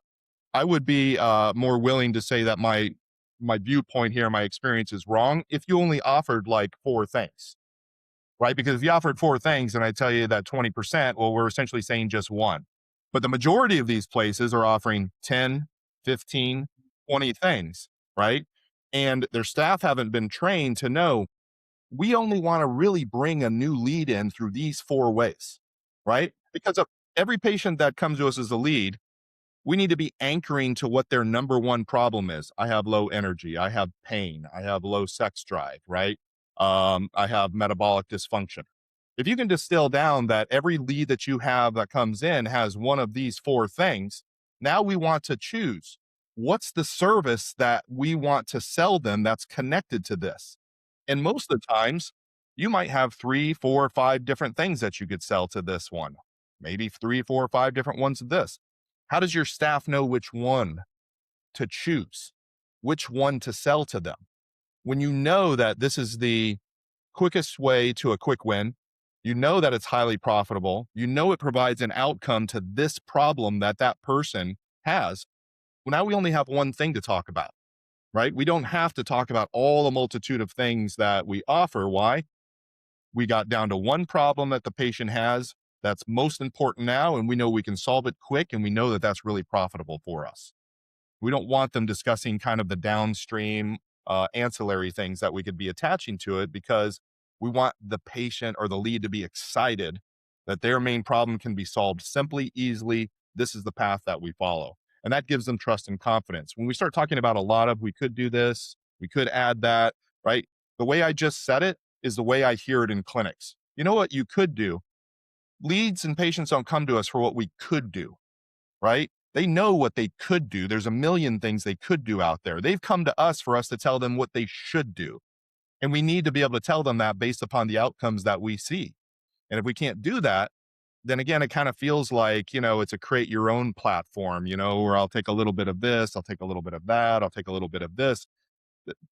I would be more willing to say that my viewpoint here, my experience is wrong if you only offered like 4 things, right? Because if you offered 4 things and I tell you that 20%, well, we're essentially saying just one. But the majority of these places are offering 10, 15, 20 things, right? And their staff haven't been trained to know we only want to really bring a new lead in through these 4 ways, right? Because of every patient that comes to us as a lead, we need to be anchoring to what their number one problem is. I have low energy. I have pain. I have low sex drive, right? I have metabolic dysfunction. If you can distill down that every lead that you have that comes in has one of these 4 things, now we want to choose what's the service that we want to sell them that's connected to this. And most of the times, you might have 3, 4, 5 different things that you could sell to this one, maybe 3, 4, 5 different ones of this. How does your staff know which one to choose, which one to sell to them? When you know that this is the quickest way to a quick win, you know that it's highly profitable, you know it provides an outcome to this problem that that person has. Well, now we only have one thing to talk about, right? We don't have to talk about all the multitude of things that we offer. Why? We got down to one problem that the patient has that's most important now, and we know we can solve it quick, and we know that that's really profitable for us. We don't want them discussing kind of the downstream ancillary things that we could be attaching to it, because we want the patient or the lead to be excited that their main problem can be solved simply, easily. This is the path that we follow. And that gives them trust and confidence. When we start talking about a lot of, we could do this, we could add that, right? The way I just said it is the way I hear it in clinics. You know what you could do? Leads and patients don't come to us for what we could do, right? They know what they could do. There's a million things they could do out there. They've come to us for us to tell them what they should do. And we need to be able to tell them that based upon the outcomes that we see. And if we can't do that, then again, it kind of feels like, it's a create your own platform, where I'll take a little bit of this, I'll take a little bit of that, I'll take a little bit of this.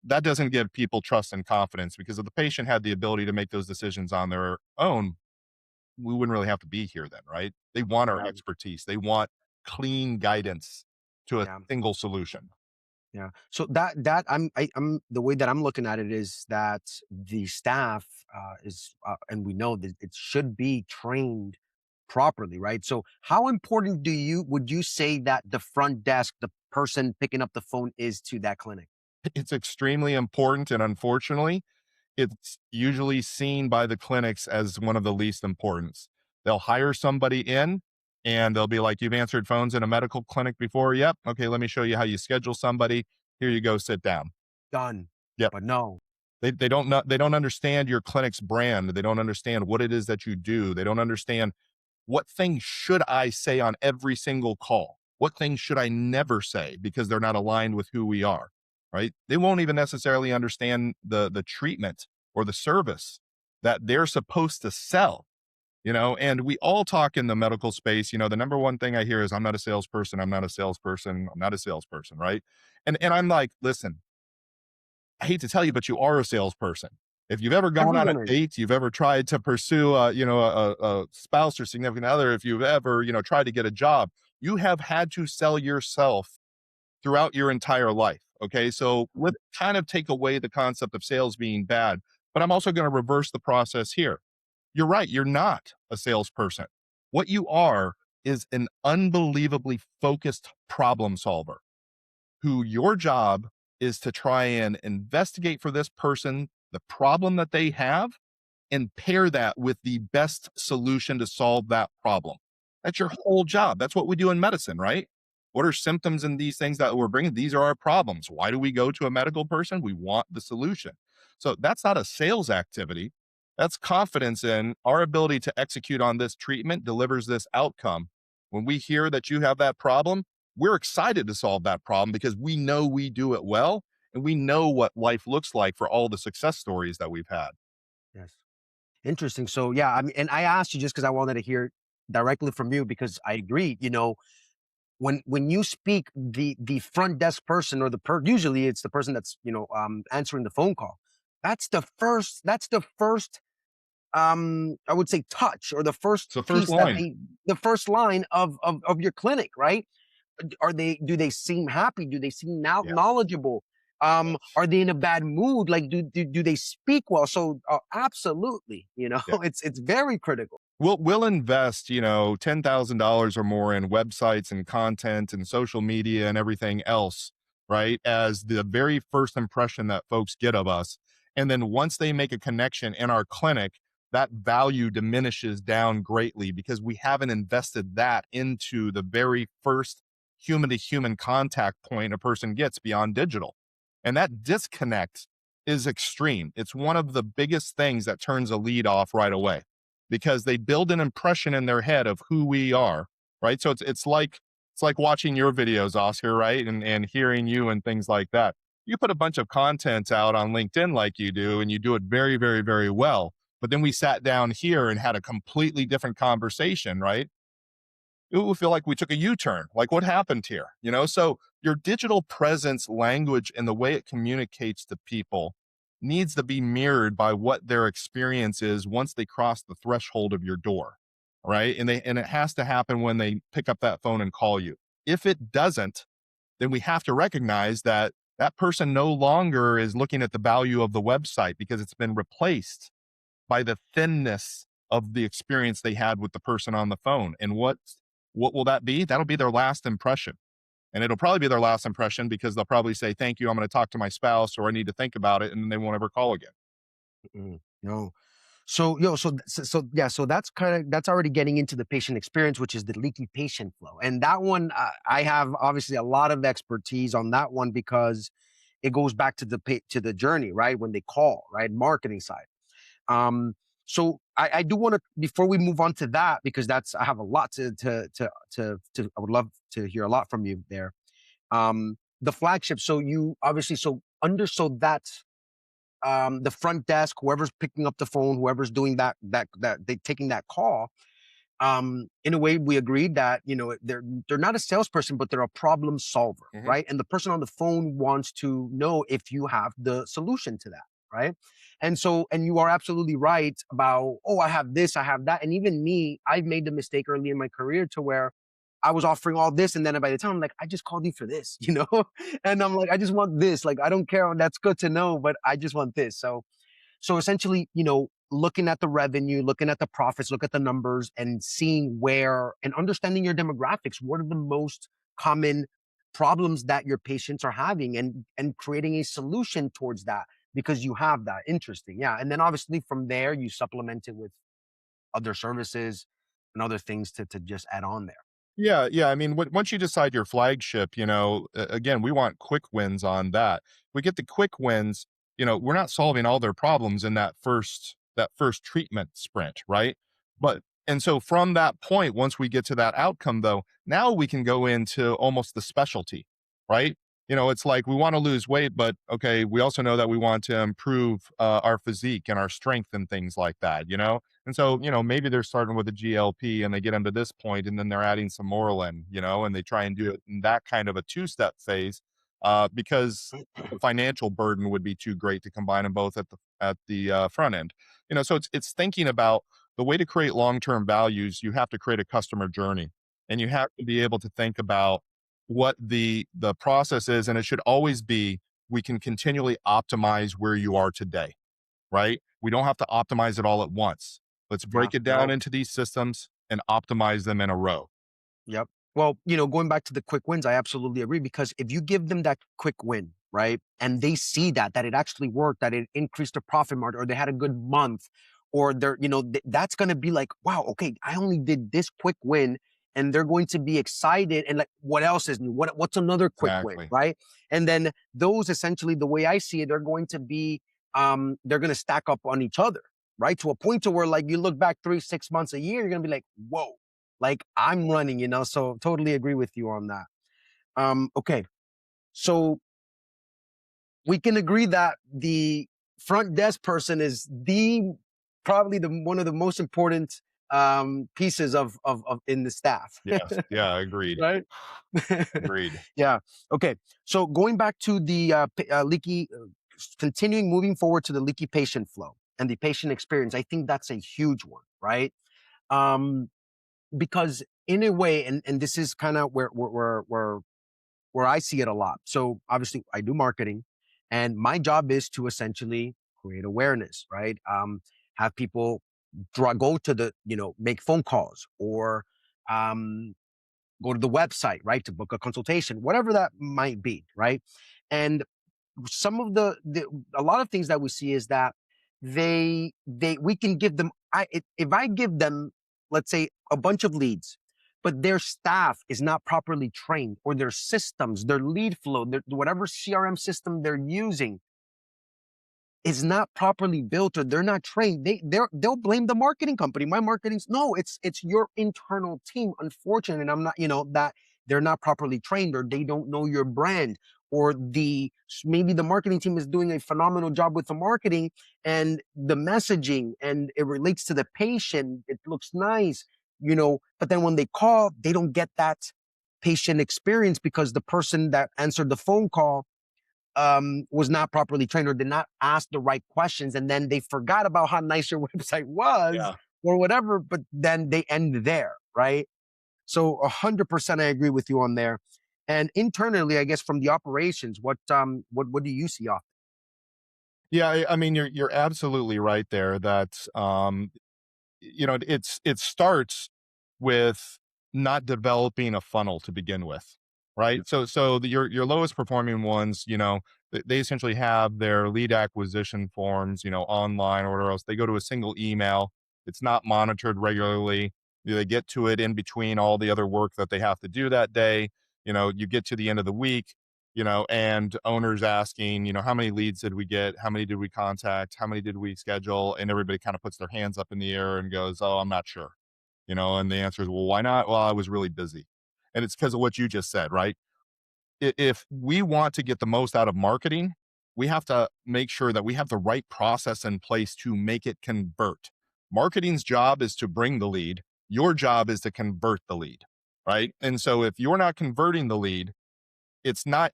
That doesn't give people trust and confidence, because if the patient had the ability to make those decisions on their own, we wouldn't really have to be here then, right? They want our Yeah, expertise. They want clean guidance to a yeah. single solution. Yeah. So I'm the way that I'm looking at it is that the staff is and we know that it should be trained properly, right? So how important would you say that the front desk, the person picking up the phone, is to that clinic? It's extremely important. And unfortunately, it's usually seen by the clinics as one of the least importance. They'll hire somebody in and they'll be like, "You've answered phones in a medical clinic before?" "Yep." "Okay, let me show you how you schedule somebody. Here you go, sit down." Done. Yep. But no. They don't know, they don't understand your clinic's brand. They don't understand what it is that you do. They don't understand what things should I say on every single call? What things should I never say because they're not aligned with who we are, right? They won't even necessarily understand the treatment or the service that they're supposed to sell, and we all talk in the medical space. The number one thing I hear is, "I'm not a salesperson, I'm not a salesperson, I'm not a salesperson," right? And I'm like, "Listen, I hate to tell you, but you are a salesperson. If you've ever gone on a Everyone is. date, you've ever tried to pursue a spouse or significant other, if you've ever, tried to get a job, you have had to sell yourself throughout your entire life. Okay. So let's kind of take away the concept of sales being bad, but I'm also going to reverse the process here. You're right. You're not a salesperson. What you are is an unbelievably focused problem solver, who your job is to try and investigate for this person the problem that they have and pair that with the best solution to solve that problem. That's your whole job. That's what we do in medicine, right? What are symptoms and these things that we're bringing? These are our problems. Why do we go to a medical person? We want the solution. So that's not a sales activity. That's confidence in our ability to execute on this treatment delivers this outcome. When we hear that you have that problem, we're excited to solve that problem because we know we do it well and we know what life looks like for all the success stories that we've had. Yes. Interesting. So yeah, I mean, and I asked you just because I wanted to hear directly from you because I agree. When you speak the front desk person or usually it's the person that's answering the phone call. I would say touch or the first So first piece that line. the first line of your clinic, right? Do they seem happy? Do they seem now Yeah. knowledgeable? Yes. Are they in a bad mood? Like, do they speak well? So absolutely, Yeah. it's very critical. We'll invest, $10,000 or more in websites and content and social media and everything else, right? As the very first impression that folks get of us. And then once they make a connection in our clinic, that value diminishes down greatly because we haven't invested that into the very first human to human contact point a person gets beyond digital. And that disconnect is extreme. It's one of the biggest things that turns a lead off right away because they build an impression in their head of who we are, right? So it's like watching your videos, Oscar, right? And hearing you and things like that. You put a bunch of content out on LinkedIn like you do, and you do it very, very, very well. But then we sat down here and had a completely different conversation, right? It would feel like we took a U-turn. Like, what happened here? So your digital presence, language, and the way it communicates to people needs to be mirrored by what their experience is once they cross the threshold of your door, right? And it has to happen when they pick up that phone and call you. If it doesn't, then we have to recognize that that person no longer is looking at the value of the website because it's been replaced by the thinness of the experience they had with the person on the phone. And what will that be? That'll be their last impression. And it'll probably be their last impression because they'll probably say, "Thank you, I'm going to talk to my spouse," or, "I need to think about it," and then they won't ever call again. No. So that's already getting into the patient experience, which is the leaky patient flow. And that one, I have obviously a lot of expertise on that one because it goes back to the journey, right? When they call, right? Marketing side. So I do want to, before we move on to that, because that's, I have a lot I would love to hear a lot from you there. The flagship. So you obviously, so that's the front desk, whoever's picking up the phone, whoever's doing that they taking that call. In a way, we agreed that, they're not a salesperson, but they're a problem solver, Mhm. right? And the person on the phone wants to know if you have the solution to that, right? And you are absolutely right about, oh, I have this, I have that. And even me, I've made the mistake early in my career to where I was offering all this, and then by the time I'm like, I just called you for this, and I'm like, I just want this. Like, I don't care. That's good to know, but I just want this. So essentially, looking at the revenue, looking at the profits, look at the numbers, and seeing where, and understanding your demographics. What are the most common problems that your patients are having, and creating a solution towards that, because you have that. Interesting. Yeah. And then obviously from there, you supplement it with other services and other things to just add on there. Yeah, yeah. I mean, once you decide your flagship, again, we want quick wins on that. We get the quick wins. We're not solving all their problems in that first treatment sprint, right? But and so from that point, once we get to that outcome, though, now we can go into almost the specialty, right? It's like we want to lose weight, but okay, we also know that we want to improve our physique and our strength and things like that. And so, maybe they're starting with a GLP and they get into this point and then they're adding some Moreland, and they try and do it in that kind of a two-step phase because the financial burden would be too great to combine them both at the front end. So it's thinking about the way to create long-term values. You have to create a customer journey, and you have to be able to think about what the process is, and it should always be we can continually optimize where you are today, right? We don't have to optimize it all at once. Let's Yeah. break it down No. into these systems and optimize them in a row. Yep. Well, going back to the quick wins, I absolutely agree, because if you give them that quick win, right, and they see that it actually worked, that it increased their profit margin, or they had a good month, or they're, that's going to be like, wow, okay, I only did this quick win, and they're going to be excited, and like, what else is new? What's another quick win, Exactly. right? And then those, essentially, the way I see it, they're going to be, they're going to stack up on each other, right? To a point to where, like, you look back 3, 6 months, a year, you're going to be like, whoa, like, I'm running, so totally agree with you on that. Okay. So we can agree that the front desk person is the probably the one of the most important pieces of in the staff. Yes. Yeah. Agreed. Right? Agreed. Yeah. Okay. So going back to the leaky, continuing moving forward to the leaky patient flow and the patient experience, I think that's a huge one, right? Um, because in a way, and this is kind of where I see it a lot. So obviously, I do marketing, and my job is to essentially create awareness, right? Have people go to the, make phone calls, or um, go to the website, right, to book a consultation, whatever that might be, right? And some of the a lot of things that we see is that we can give them, if I give them, let's say, a bunch of leads, but their staff is not properly trained, or their systems, their lead flow, whatever CRM system they're using is not properly built, or they're not trained, they'll blame the marketing company. My marketing's no, it's your internal team. Unfortunately, and I'm not, that they're not properly trained, or they don't know your brand, or maybe the marketing team is doing a phenomenal job with the marketing and the messaging, and it relates to the patient. It looks nice, but then when they call, they don't get that patient experience, because the person that answered the phone call was not properly trained, or did not ask the right questions, and then they forgot about how nice your website was, Yeah. or whatever, but then they end there, right? So 100% I agree with you on there. And internally, I guess, from the operations, what do you see off? Yeah. I mean, you're absolutely right there. That it starts with not developing a funnel to begin with, right? Yep. So your lowest performing ones, they essentially have their lead acquisition forms, online or whatever else. They go to a single email. It's not monitored regularly. They get to it in between all the other work that they have to do that day. You get to the end of the week. and owners asking, how many leads did we get? How many did we contact? How many did we schedule? And everybody kind of puts their hands up in the air and goes, oh, I'm not sure, and the answer is, well, why not? Well, I was really busy. And it's because of what you just said, right? If we want to get the most out of marketing, we have to make sure that we have the right process in place to make it convert. Marketing's job is to bring the lead. Your job is to convert the lead, right? And so if you're not converting the lead, it's not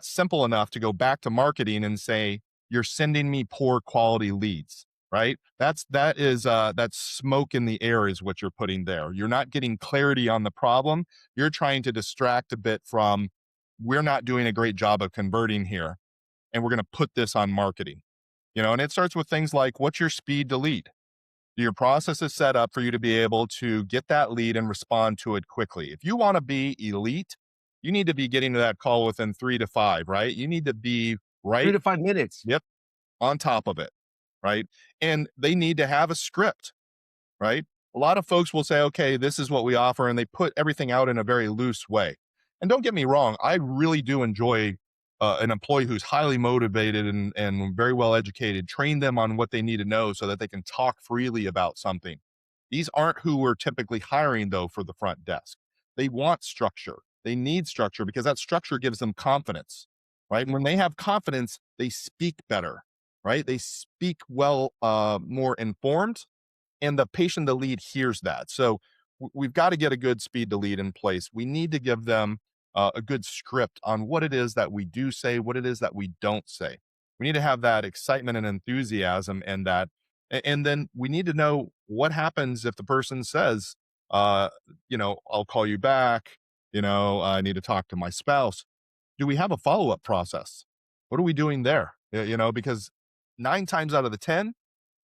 simple enough to go back to marketing and say you're sending me poor quality leads, right? That's smoke in the air is what you're putting there. You're not getting clarity on the problem. You're trying to distract a bit from, we're not doing a great job of converting here, and we're going to put this on marketing. And it starts with things like, what's your speed to lead? Your process is set up for you to be able to get that lead and respond to it quickly. If you want to be elite, you need to be getting to that call within 3 to 5, right? You need to be Three right. to 5 minutes. Yep. On top of it. Right. And they need to have a script, right? A lot of folks will say, okay, this is what we offer, and they put everything out in a very loose way. And don't get me wrong, I really do enjoy an employee who's highly motivated and very well educated, train them on what they need to know so that they can talk freely about something. These aren't who we're typically hiring, though, for the front desk. They want structure. They need structure because that structure gives them confidence, right? And when they have confidence, they speak better, right? They speak well, more informed, and the patient to lead hears that. So we've got to get a good speed to lead in place. We need to give them a good script on what it is that we do say, what it is that we don't say. We need to have that excitement and enthusiasm, and then we need to know what happens if the person says, I'll call you back. I need to talk to my spouse. Do we have a follow up process? What are we doing there? Because 9 times out of the 10,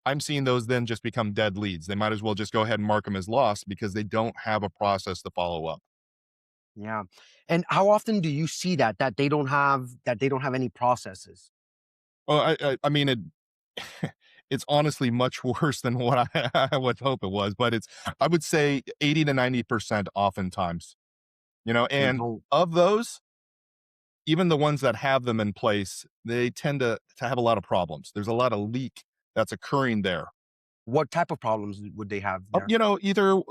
I'm seeing those then just become dead leads. They might as well just go ahead and mark them as lost because they don't have a process to follow up. Yeah. And how often do you see that they don't have any processes? Well, I mean, it's honestly much worse than what I would hope it was, but I would say 80 to 90% oftentimes, They and don't. of those, even the ones that have them in place, they tend to have a lot of problems. There's a lot of leak that's occurring there. What type of problems would they have there? Either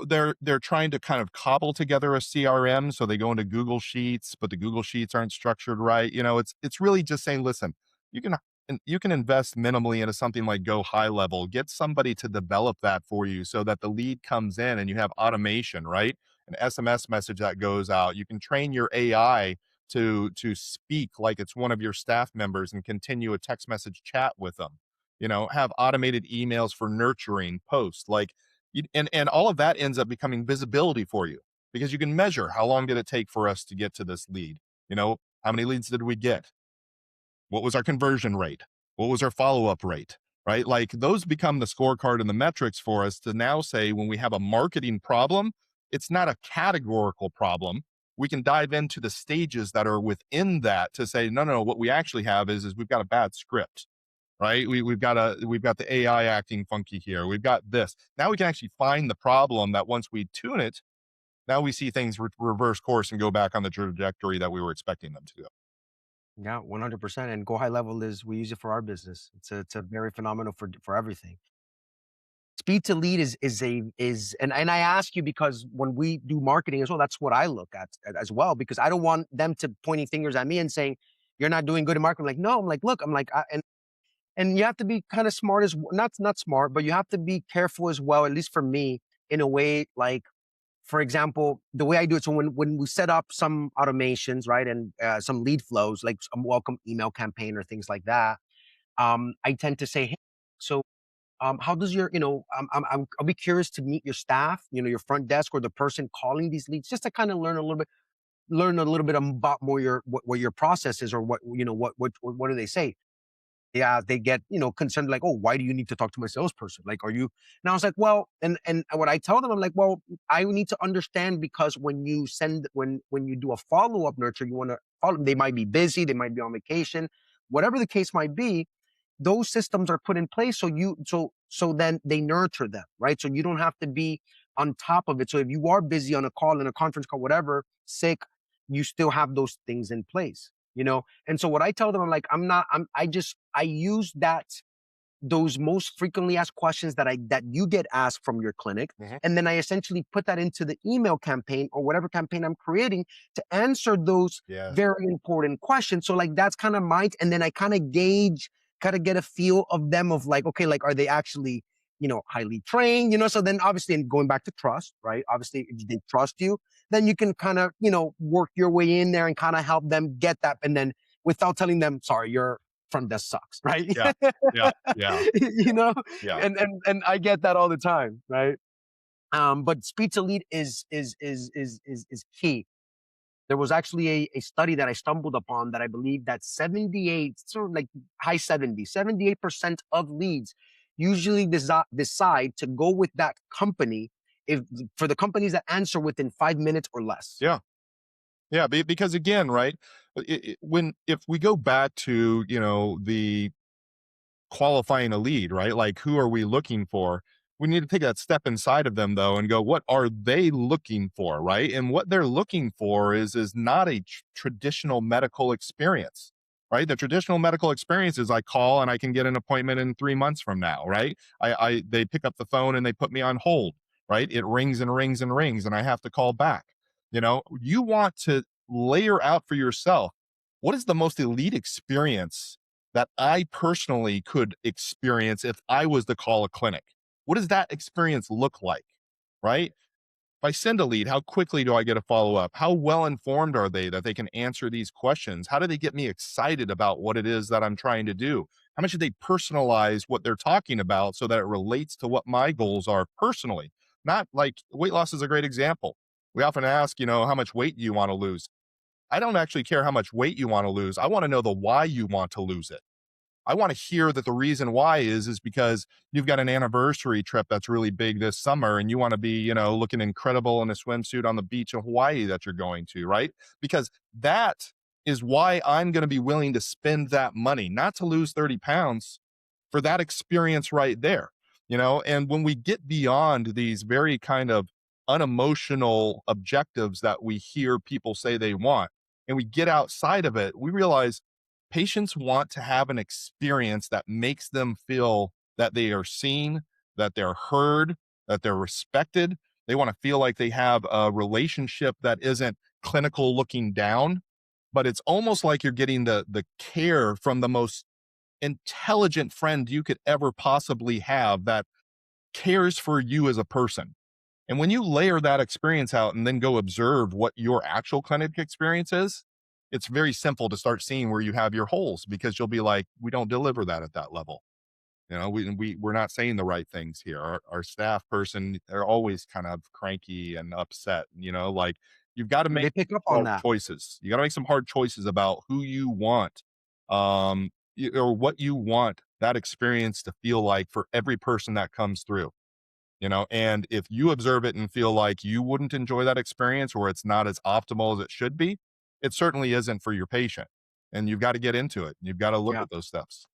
they're trying to kind of cobble together a CRM, so they go into Google Sheets, but the Google Sheets aren't structured right. It's really just saying, listen, you can you can invest minimally into something like Go High Level. Get somebody to develop that for you so that the lead comes in and you have automation, right? An SMS message that goes out. You can train your AI to speak like it's one of your staff members and continue a text message chat with them. Have automated emails for nurturing posts, like and all of that ends up becoming visibility for you because you can measure how long did it take for us to get to this lead. How many leads did we get? What was our conversion rate? What was our follow-up rate? Right? Like those become the scorecard and the metrics for us to now say when we have a marketing problem, it's not a categorical problem. We can dive into the stages that are within that to say, no, no, no, what we actually have is we've got a bad script, right? We've got the AI acting funky here. We've got this. Now we can actually find the problem that once we tune it, now we see things reverse course and go back on the trajectory that we were expecting them to go. Yeah, 100%. And Go High Level is we use it for our business. It's a very phenomenal for everything. Speed to lead and I ask you because when we do marketing as well, that's what I look at as well, because I don't want them to pointing fingers at me and saying, you're not doing good in marketing. Like, no, I'm like, look, I'm like, and you have to be kind of smart not smart, but you have to be careful as well, at least for me, in a way, like, for example, the way I do it. So when we set up some automations, right, and some lead flows, like a welcome email campaign or things like that, I tend to say, hey, so how does your, I'll be curious to meet your staff, your front desk or the person calling these leads, just to kind of learn a little bit about more what your process is, or what do they say? Yeah, they get, concerned, like, oh, why do you need to talk to my salesperson? Like, are you? And I was like, well, and what I tell them, I'm like, well, I need to understand, because when you do a follow up nurture, you want to follow. They might be busy, they might be on vacation, whatever the case might be. Those systems are put in place so then they nurture them, right? So you don't have to be on top of it. So if you are busy on a call, in a conference call, whatever, sick, you still have those things in place. And so what I tell them, I'm like, I use those most frequently asked questions that you get asked from your clinic, Mhm. and then I essentially put that into the email campaign or whatever campaign I'm creating to answer those Yes. very important questions. So like that's kind of my, and then I kind of gauge, kind of get a feel of them, of like, okay, like are they actually highly trained, so then obviously, and going back to trust, right? Obviously if they trust you, then you can kind of work your way in there and kind of help them get that, and then without telling them, sorry, your front desk sucks, right? Yeah. Yeah. Yeah. you know Yeah. and I get that all the time, right? But speed to lead is key. There was actually a study that I stumbled upon that I believe that 78, sort of like high 70, 78% of leads usually decide to go with that company, if for the companies that answer within 5 minutes or less. Yeah. Yeah. Because again, right? If we go back to, the qualifying a lead, right? Like, who are we looking for? We need to take that step inside of them though and go, what are they looking for, right? And what they're looking for is not a traditional medical experience, right? The traditional medical experience is I call and I can get an appointment in 3 months from now, right? I they pick up the phone and they put me on hold, right? It rings and rings and rings and I have to call back. You want to layer out for yourself, what is the most elite experience that I personally could experience if I was to call a clinic? What does that experience look like? Right? If I send a lead, how quickly do I get a follow up? How well informed are they that they can answer these questions? How do they get me excited about what it is that I'm trying to do? How much do they personalize what they're talking about so that it relates to what my goals are personally? Not like weight loss is a great example. We often ask, how much weight do you want to lose? I don't actually care how much weight you want to lose. I want to know the why you want to lose it. I want to hear that the reason why is because you've got an anniversary trip that's really big this summer and you want to be, looking incredible in a swimsuit on the beach of Hawaii that you're going to, right? Because that is why I'm going to be willing to spend that money, not to lose 30 pounds, for that experience right there, And when we get beyond these very kind of unemotional objectives that we hear people say they want, and we get outside of it, we realize patients want to have an experience that makes them feel that they are seen, that they're heard, that they're respected. They want to feel like they have a relationship that isn't clinical looking down, but it's almost like you're getting the care from the most intelligent friend you could ever possibly have that cares for you as a person. And when you layer that experience out and then go observe what your actual clinic experience is, it's very simple to start seeing where you have your holes, because you'll be like, we don't deliver that at that level. We're not saying the right things here. Our staff person, they're always kind of cranky and upset, like you've got to make They pick up on hard that. choices. You got to make some hard choices about who you want, or what you want that experience to feel like for every person that comes through. And if you observe it and feel like you wouldn't enjoy that experience, or it's not as optimal as it should be, it certainly isn't for your patient. And you've got to get into it. You've got to look Yeah. at those steps.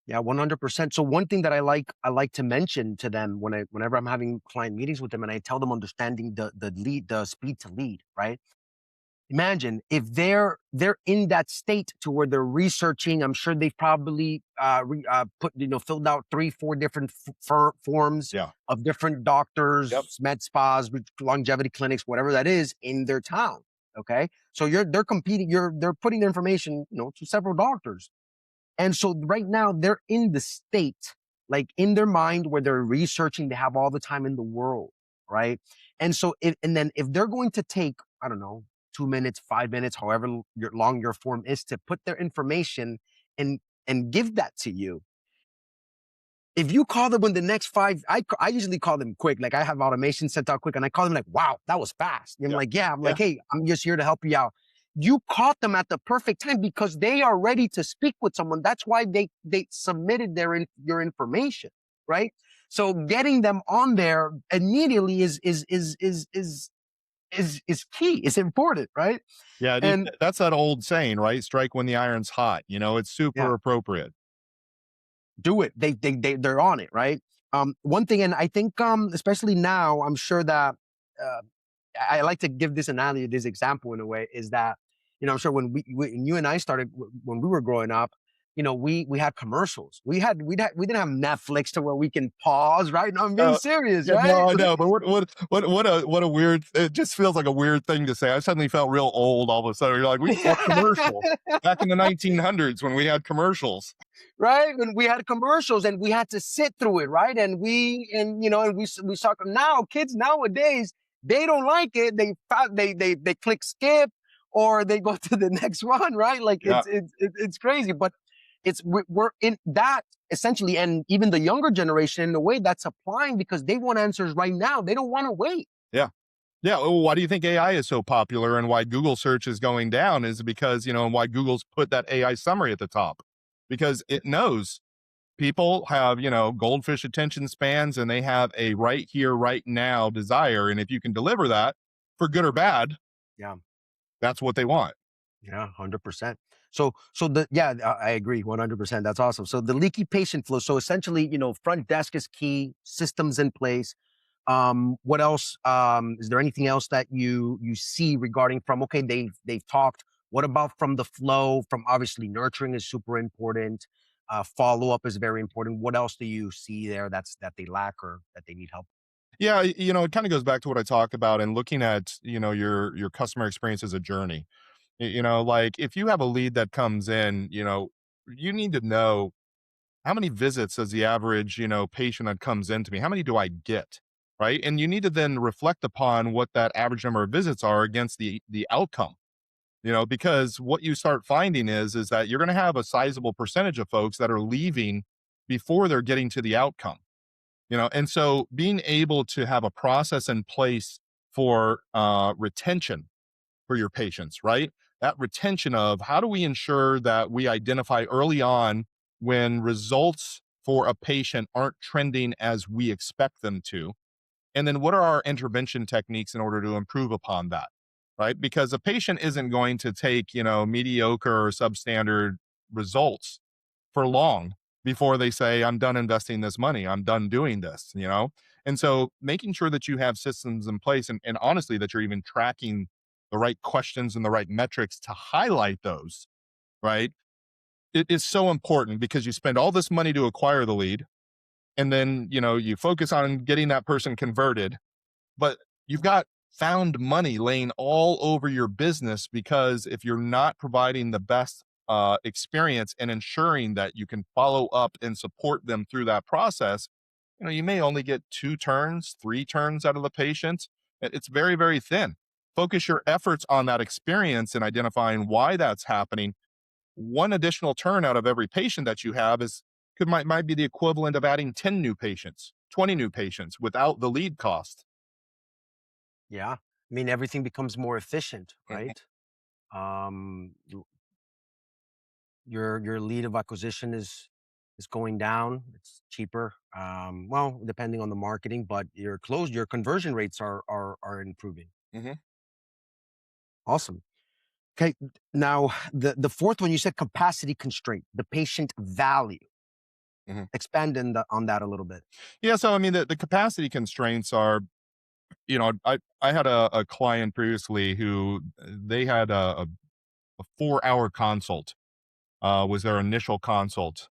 Yeah, 100%. So one thing that I like to mention to them whenever I'm having client meetings with them, and I tell them understanding the speed to lead, right? Imagine if they're in that state to where they're researching. I'm sure they've probably put filled out 3, 4 different forms Yeah. of different Yep. doctors, med spas, longevity clinics, whatever that is in their town. Okay, so they're competing. They're putting their information to several doctors, and so right now they're in the state, like in their mind, where they're researching. They have all the time in the world, right? And so, and then if they're going to take, I don't know, 2 minutes, 5 minutes, however long your form is, to put their information and give that to you, if you call them in the next five, I usually call them quick. Like I have automation sent out quick, and I call them like, wow, that was fast. And I'm Yeah. like, yeah. I'm Yeah. like, hey, I'm just here to help you out. You caught them at the perfect time because they are ready to speak with someone. That's why they submitted your information, right? So getting them on there immediately is key. It's important, right? Yeah. And That's that old saying, right? Strike when the iron's hot. It's super yeah, appropriate. do it. They're on it, right? One thing, and I think especially now, I'm sure that uh, I like to give this analogy, this example in a way, is that I'm sure when when you and I started, when we were growing up, we had commercials. We didn't have Netflix to where we can pause, right? No, I'm being Uh, serious, yeah, no, right? I know, but what a weird. It just feels like a weird thing to say. I suddenly felt real old all of a sudden. You're like, we used to have commercials back in the 1900s when we had commercials. Right? When we had commercials and we had to sit through it, right? And we saw now kids nowadays, they don't like it. They click skip or they go to the next one, right? Like Yeah, it's crazy, but we're in that essentially, and even the younger generation in a way that's applying because they want answers right now. They don't want to wait. yeah. Yeah, well, why do you think AI is so popular and why Google search is going down is because, and why Google's put that AI summary at the top? Because it knows people have, goldfish attention spans and they have a right here, right now desire. And if you can deliver that for good or bad, Yeah. that's what they want. Yeah, 100%. I agree 100%. That's awesome. So the leaky patient flow. So essentially, front desk is key, systems in place. What else? Is there anything else that you see regarding from, okay, they've talked. What about from the flow? From obviously nurturing is super important. Follow up is very important. What else do you see there that they lack or that they need help? Yeah, it kind of goes back to what I talked about and looking at, your customer experience as a journey. Like if you have a lead that comes in, you need to know how many visits does the average, patient that comes into me, how many do I get? Right. And you need to then reflect upon what that average number of visits are against the outcome, because what you start finding is that you're going to have a sizable percentage of folks that are leaving before they're getting to the outcome, and so being able to have a process in place for retention for your patients, right? That retention of how do we ensure that we identify early on when results for a patient aren't trending as we expect them to? And then what are our intervention techniques in order to improve upon that? Right? Because a patient isn't going to take, mediocre or substandard results for long before they say, I'm done investing this money. I'm done doing this. And so making sure that you have systems in place and honestly, that you're even tracking the right questions and the right metrics to highlight those, right? It is so important because you spend all this money to acquire the lead. And then, you focus on getting that person converted, but you've got found money laying all over your business because if you're not providing the best experience and ensuring that you can follow up and support them through that process, you may only get 2 turns, 3 turns out of the patient. It's very, very thin. Focus your efforts on that experience and identifying why that's happening. One additional turn out of every patient that you have might be the equivalent of adding 10 new patients, 20 new patients without the lead cost. Yeah. I mean, everything becomes more efficient, Mhm. right? Um, your lead of acquisition is going down. It's cheaper. Well, depending on the marketing, but your conversion rates are improving. Mhm. Awesome. Okay. Now the fourth one you said capacity constraint, the patient value. Mhm. Expand on that a little bit. Yeah, so I mean, the capacity constraints are, I had a client previously who they had a 4-hour consult, was their initial consult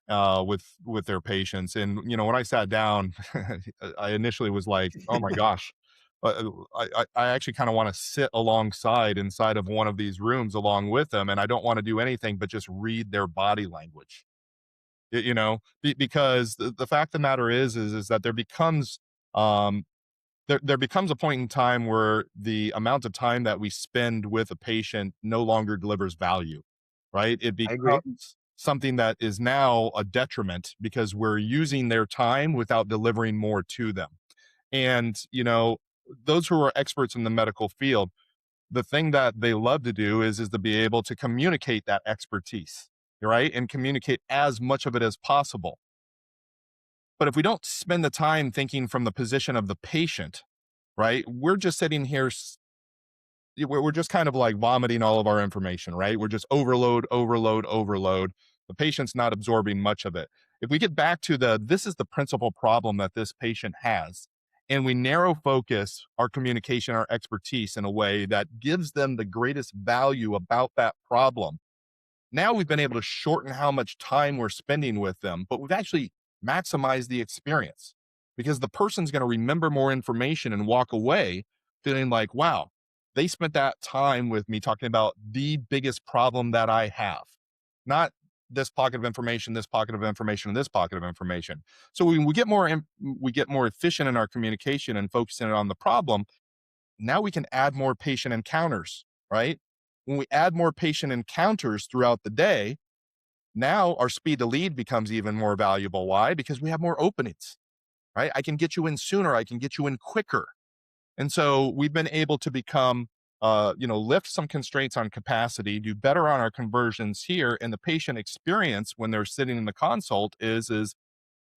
with their patients. And when I sat down, I initially was like, "Oh my gosh." I actually kind of want to sit alongside inside of one of these rooms along with them, and I don't want to do anything but just read their body language. Because the fact of the matter is that um, there becomes a point in time where the amount of time that we spend with a patient no longer delivers value, right? It I agree. becomes something that is now a detriment because we're using their time without delivering more to them. And, those who are experts in the medical field, the thing that they love to do is to be able to communicate that expertise, right? And communicate as much of it as possible. But if we don't spend the time thinking from the position of the patient, right? We're just sitting here, we're just kind of like vomiting all of our information, right? We're just overload, overload, overload. The patient's not absorbing much of it. If we get back to this is the principal problem that this patient has. and we narrow focus our communication, our expertise in a way that gives them the greatest value about that problem. Now we've been able to shorten how much time we're spending with them, but we've actually maximized the experience because the person's going to remember more information and walk away feeling like, wow, they spent that time with me talking about the biggest problem that I have, not this pocket of information, this pocket of information, and this pocket of information. So when we get more efficient in our communication and focusing on the problem. Now we can add more patient encounters, right? When we add more patient encounters throughout the day, now our speed to lead becomes even more valuable. Why? Because we have more openings, right? I can get you in sooner. I can get you in quicker. And so we've been able to become, lift some constraints on capacity, do better on our conversions here. And the patient experience when they're sitting in the consult is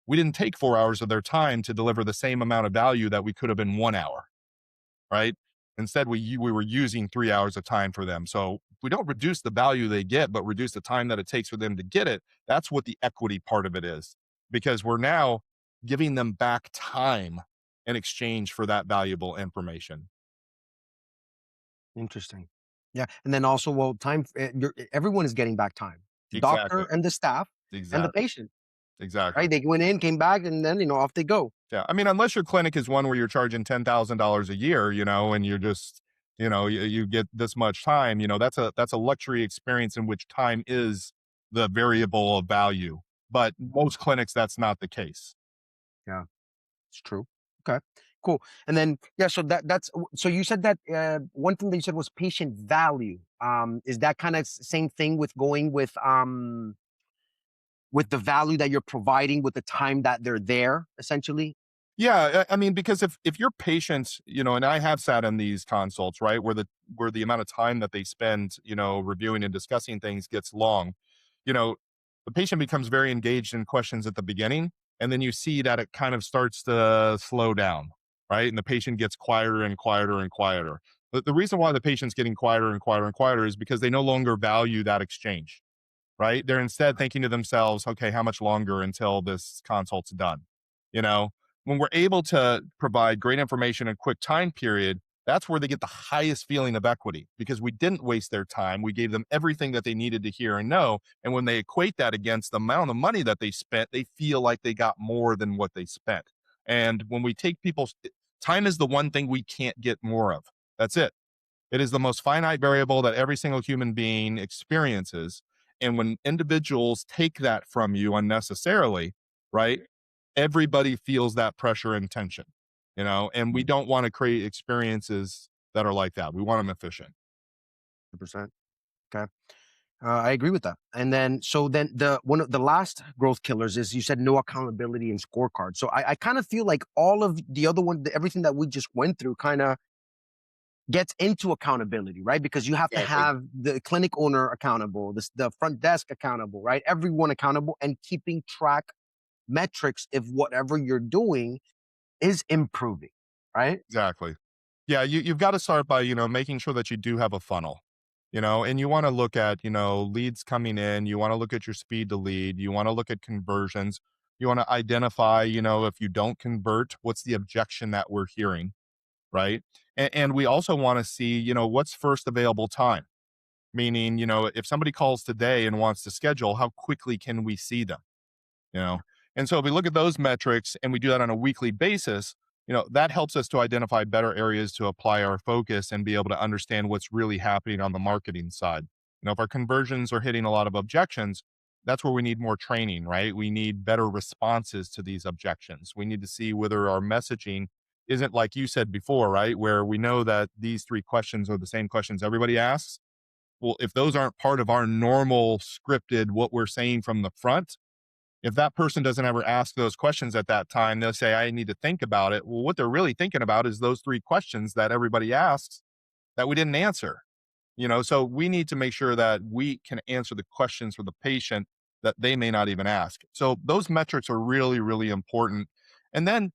we didn't take 4 hours of their time to deliver the same amount of value that we could have in 1 hour, right? Instead, we were using 3 hours of time for them. So if we don't reduce the value they get, but reduce the time that it takes for them to get it, that's what the equity part of it is, because we're now giving them back time in exchange for that valuable information. Interesting. Yeah, and then also, well, everyone is getting back time. The doctor Exactly. and the staff and the Exactly. patient, Exactly. right? They went in, came back, and then, off they go. Yeah. I mean, unless your clinic is one where you're charging $10,000 a year, and you're just, you get this much time, that's a luxury experience in which time is the variable of value. But most clinics, that's not the case. Yeah, it's true. Okay, cool. And then, yeah, so so you said that, one thing that you said was patient value. Is that kinda same thing with going with the value that you're providing with the time that they're there, essentially? Yeah, I mean, because if your patients, and I have sat in these consults, right, where the amount of time that they spend, reviewing and discussing things gets long, you know, the patient becomes very engaged in questions at the beginning, and then you see that it kind of starts to slow down, right, and the patient gets quieter and quieter and quieter. But the reason why the patient's getting quieter and quieter and quieter is because they no longer value that exchange, right? They're instead thinking to themselves, okay, how much longer until this consult's done? You know, when we're able to provide great information in a quick time period, that's where they get the highest feeling of equity because we didn't waste their time. We gave them everything that they needed to hear and know. And when they equate that against the amount of money that they spent, they feel like they got more than what they spent. And when we take people's time is the one thing we can't get more of. That's it. It is the most finite variable that every single human being experiences. And when individuals take that from you unnecessarily, right? Everybody feels that pressure and tension, and we don't want to create experiences that are like that. We want them efficient. 100%. Okay. I agree with that. And then, so then one of the last growth killers is you said no accountability and scorecard. So I kind of feel like all of the other everything that we just went through kind of gets into accountability, right? Because you have to Exactly. have the clinic owner accountable, the front desk accountable, right? Everyone accountable and keeping track metrics if whatever you're doing is improving, right? Exactly. Yeah, you've got to start by, making sure that you do have a funnel, and you want to look at, leads coming in, you want to look at your speed to lead, you want to look at conversions, you want to identify, if you don't convert, what's the objection that we're hearing, right? And we also want to see, what's first available time, meaning, if somebody calls today and wants to schedule, how quickly can we see them? you know and so if we look at those metrics and we do that on a weekly basis, that helps us to identify better areas to apply our focus and be able to understand what's really happening on the marketing side. If our conversions are hitting a lot of objections, that's where we need more training, right? We need better responses to these objections. We need to see whether our messaging isn't like you said before, right, where we know that these three questions are the same questions everybody asks. Well, if those aren't part of our normal scripted what we're saying from the front, if that person doesn't ever ask those questions at that time, they'll say, I need to think about it. Well, what they're really thinking about is those three questions that everybody asks that we didn't answer. So we need to make sure that we can answer the questions for the patient that they may not even ask. So those metrics are really, really important. And then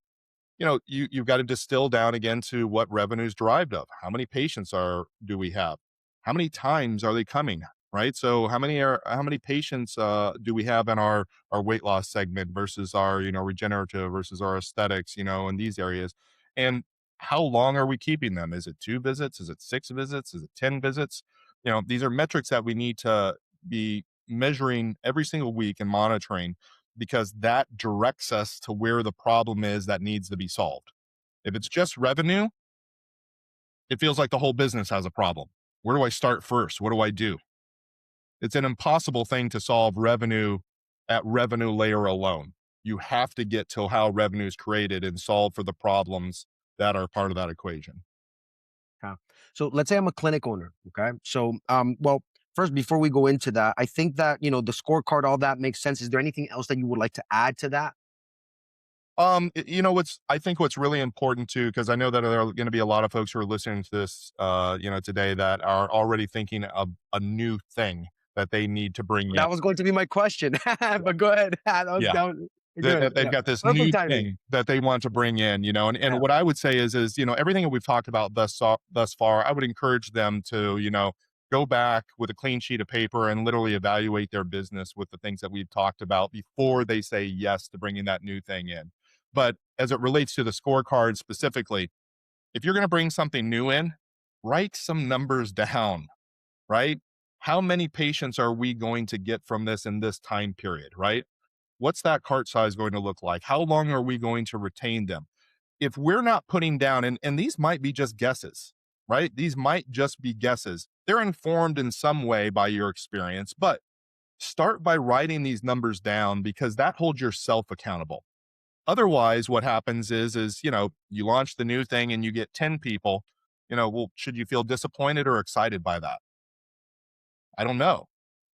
you've got to distill down again to what revenue is derived of. How many patients do we have? How many times are they coming? Right. So how many patients do we have in our weight loss segment versus our regenerative versus our aesthetics, in these areas. And how long are we keeping them? Is it 2 visits? Is it 6 visits? Is it 10 visits? These are metrics that we need to be measuring every single week and monitoring, because that directs us to where the problem is that needs to be solved. If it's just revenue, it feels like the whole business has a problem. Where do I start first? What do I do? It's an impossible thing to solve revenue at revenue layer alone. You have to get to how revenue is created and solve for the problems that are part of that equation. Yeah. So let's say I'm a clinic owner. Okay. So, well, first, before we go into that, I think that, the scorecard, all that makes sense. Is there anything else that you would like to add to that? What's I think what's really important too, because I know that there are going to be a lot of folks who are listening to this, today, that are already thinking of a new thing that they need to bring in. That was going to be my question, but go ahead. Yeah. Good. That they've Yeah. got this Perfect new timing. thing that they want to bring in, and Yeah. what I would say is, everything that we've talked about thus far, I would encourage them to, go back with a clean sheet of paper and literally evaluate their business with the things that we've talked about before they say yes to bringing that new thing in. But as it relates to the scorecard specifically, if you're going to bring something new in, write some numbers down, right? How many patients are we going to get from this in this time period, right? What's that cart size going to look like? How long are we going to retain them? If we're not putting down, and these might be just guesses, right? These might just be guesses. They're informed in some way by your experience, but start by writing these numbers down, because that holds yourself accountable. Otherwise, what happens is, you launch the new thing and you get 10 people, well, should you feel disappointed or excited by that? I don't know.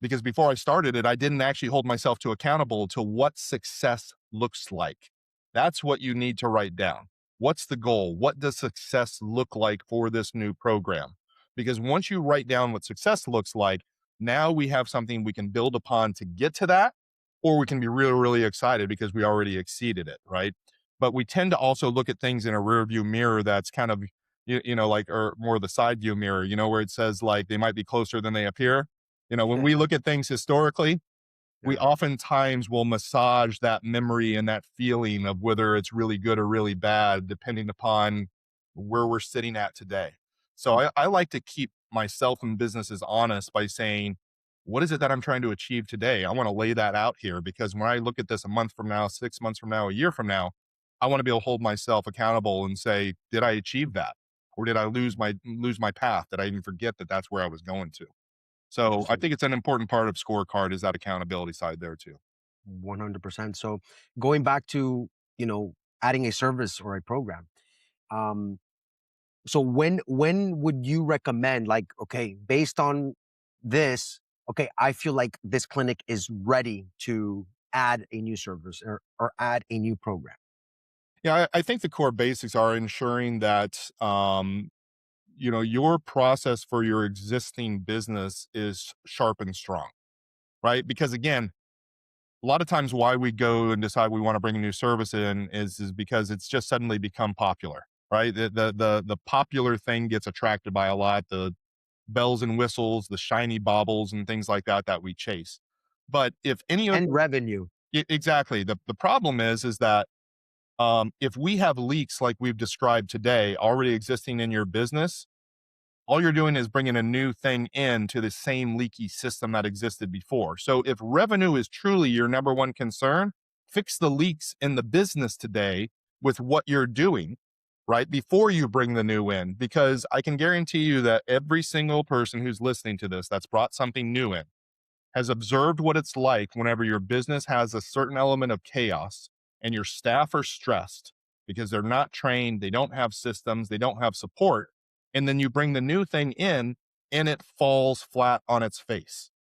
Because before I started it, I didn't actually hold myself to accountable to what success looks like. That's what you need to write down. What's the goal? What does success look like for this new program? Because once you write down what success looks like, now we have something we can build upon to get to that, or we can be really, really excited because we already exceeded it, right? But we tend to also look at things in a rear view mirror that's kind of, like, or more the side view mirror, where it says like they might be closer than they appear. When we look at things historically, we Yeah. oftentimes will massage that memory and that feeling of whether it's really good or really bad, depending upon where we're sitting at today. So I like to keep myself and businesses honest by saying, what is it that I'm trying to achieve today? I want to lay that out here, because when I look at this a month from now, 6 months from now, a year from now, I want to be able to hold myself accountable and say, did I achieve that? Or did I lose my path? Did I even forget that that's where I was going to? So I Interesting. think it's an important part of scorecard is that accountability side there too. 100%. So going back to, adding a service or a program. Um, so when would you recommend, like, okay, based on this, okay, I feel like this clinic is ready to add a new service or add a new program. Yeah, I think the core basics are ensuring that your process for your existing business is sharp and strong, right? Because again, a lot of times why we go and decide we want to bring a new service in is because it's just suddenly become popular, right? The popular thing gets attracted by a lot, the bells and whistles, the shiny baubles and things like that we chase. But if any of And revenue. exactly, the problem is that if we have leaks like we've described today already existing in your business, all you're doing is bringing a new thing into the same leaky system that existed before. So if revenue is truly your number one concern, fix the leaks in the business today with what you're doing, right? Before you bring the new in, because I can guarantee you that every single person who's listening to this that's brought something new in has observed what it's like whenever your business has a certain element of chaos and your staff are stressed because they're not trained, they don't have systems, they don't have support. And then you bring the new thing in and it falls flat on its face.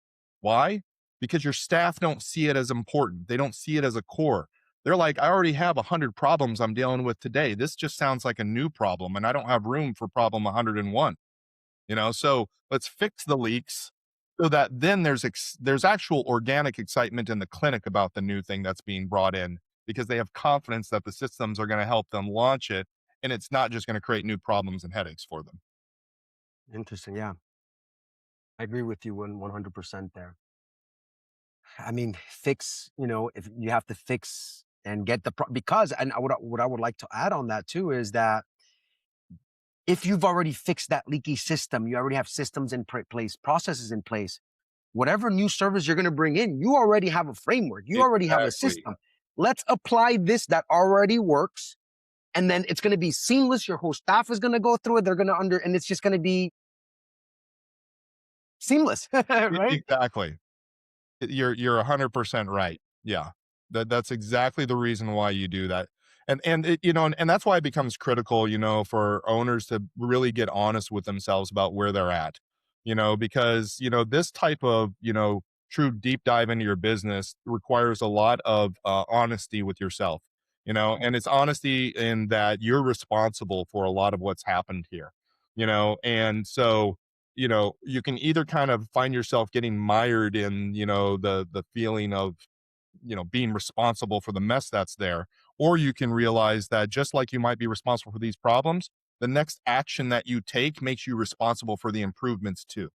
Why? Because your staff don't see it as important. They don't see it as a core. They're like, I already have 100 problems I'm dealing with today. This just sounds like a new problem, and I don't have room for problem 101. So let's fix the leaks so that then there's actual organic excitement in the clinic about the new thing that's being brought in, because they have confidence that the systems are going to help them launch it, and it's not just going to create new problems and headaches for them. Interesting. Yeah. I agree with you 100% there. I mean, if you have to fix and get because, and what I would like to add on that too is that if you've already fixed that leaky system, you already have systems in place, processes in place, whatever new service you're going to bring in, you already have a framework, you already have a Exactly. system. Let's apply this that already works, and then it's going to be seamless. Your whole staff is going to go through it. They're going to and it's just going to be seamless, right? Exactly. You're 100% right. Yeah. That's exactly the reason why you do that. And it, and that's why it becomes critical, for owners to really get honest with themselves about where they're at. Because, this type of, true deep dive into your business requires a lot of honesty with yourself, and it's honesty in that you're responsible for a lot of what's happened here, and so you can either kind of find yourself getting mired in, the feeling of, being responsible for the mess that's there, or you can realize that just like you might be responsible for these problems, the next action that you take makes you responsible for the improvements too.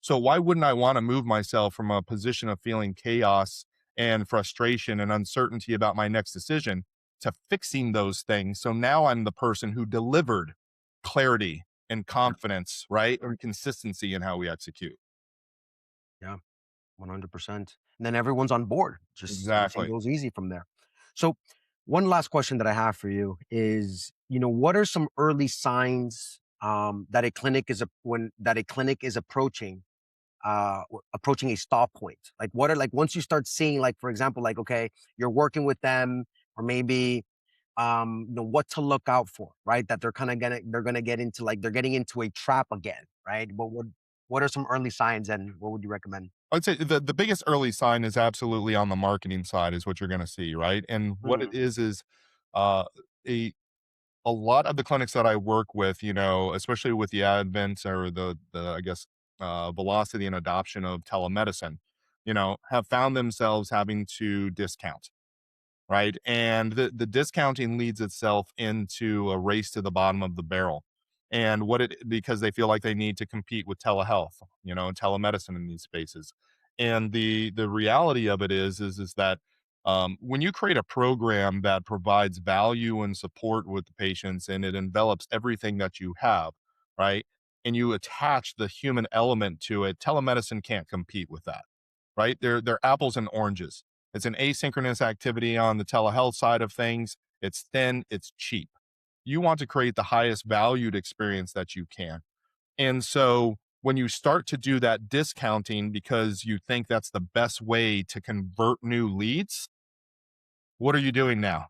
So why wouldn't I want to move myself from a position of feeling chaos and frustration and uncertainty about my next decision to fixing those things? So now I'm the person who delivered clarity and confidence, right? And consistency in how we execute. Yeah, 100%. And then everyone's on board. Just everything Exactly. goes easy from there. So, one last question that I have for you is, what are some early signs that a clinic is approaching a stop point? Like, what are, like, once you start seeing, like, for example, like, okay, you're working with them, or maybe what to look out for, right? That they're gonna get into, like, they're getting into a trap again, right? What are some early signs, and what would you recommend? I'd say the biggest early sign is absolutely on the marketing side is what you're going to see, right? And what it Mhm. is uh, a a lot of the clinics that I work with, especially with the advent or the I guess velocity and adoption of telemedicine, have found themselves having to discount, right? And the discounting leads itself into a race to the bottom of the barrel. And because they feel like they need to compete with telehealth, and telemedicine in these spaces. And the reality of it is that when you create a program that provides value and support with the patients and it envelops everything that you have, right? And you attach the human element to it, telemedicine can't compete with that, right? They're apples and oranges. It's an asynchronous activity on the telehealth side of things. It's thin, it's cheap. You want to create the highest valued experience that you can. And so when you start to do that discounting because you think that's the best way to convert new leads, what are you doing now?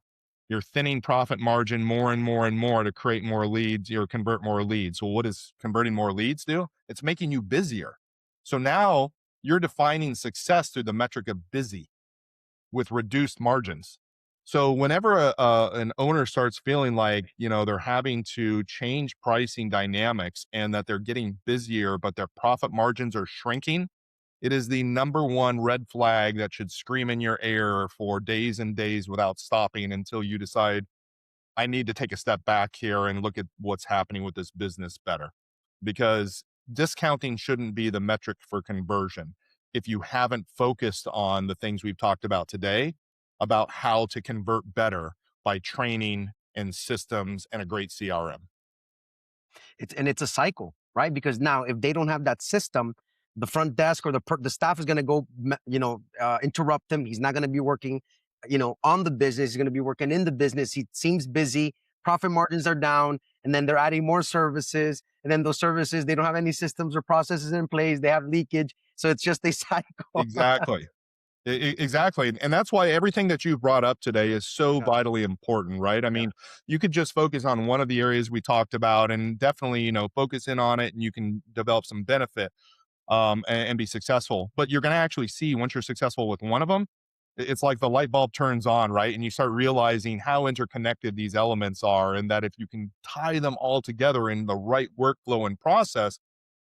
You're thinning profit margin more and more and more to create more leads or convert more leads. Well, what does converting more leads do? It's making you busier. So now you're defining success through the metric of busy with reduced margins. So whenever an owner starts feeling like, they're having to change pricing dynamics and that they're getting busier, but their profit margins are shrinking, it is the number one red flag that should scream in your ear for days and days without stopping until you decide I need to take a step back here and look at what's happening with this business better. Because discounting shouldn't be the metric for conversion if you haven't focused on the things we've talked about today about how to convert better by training and systems and a great CRM. It's a cycle, right? Because now if they don't have that system, the front desk or the staff is going to go, interrupt him. He's not going to be working, on the business. He's going to be working in the business. He seems busy. Profit margins are down, and then they're adding more services. And then those services, they don't have any systems or processes in place. They have leakage. So it's just a cycle. Exactly. Exactly. And that's why everything that you've brought up today is so Yeah, vitally important, right? I yeah. mean, you could just focus on one of the areas we talked about and definitely, focus in on it and you can develop some benefit and be successful. But you're going to actually see once you're successful with one of them, it's like the light bulb turns on, right? And you start realizing how interconnected these elements are and that if you can tie them all together in the right workflow and process,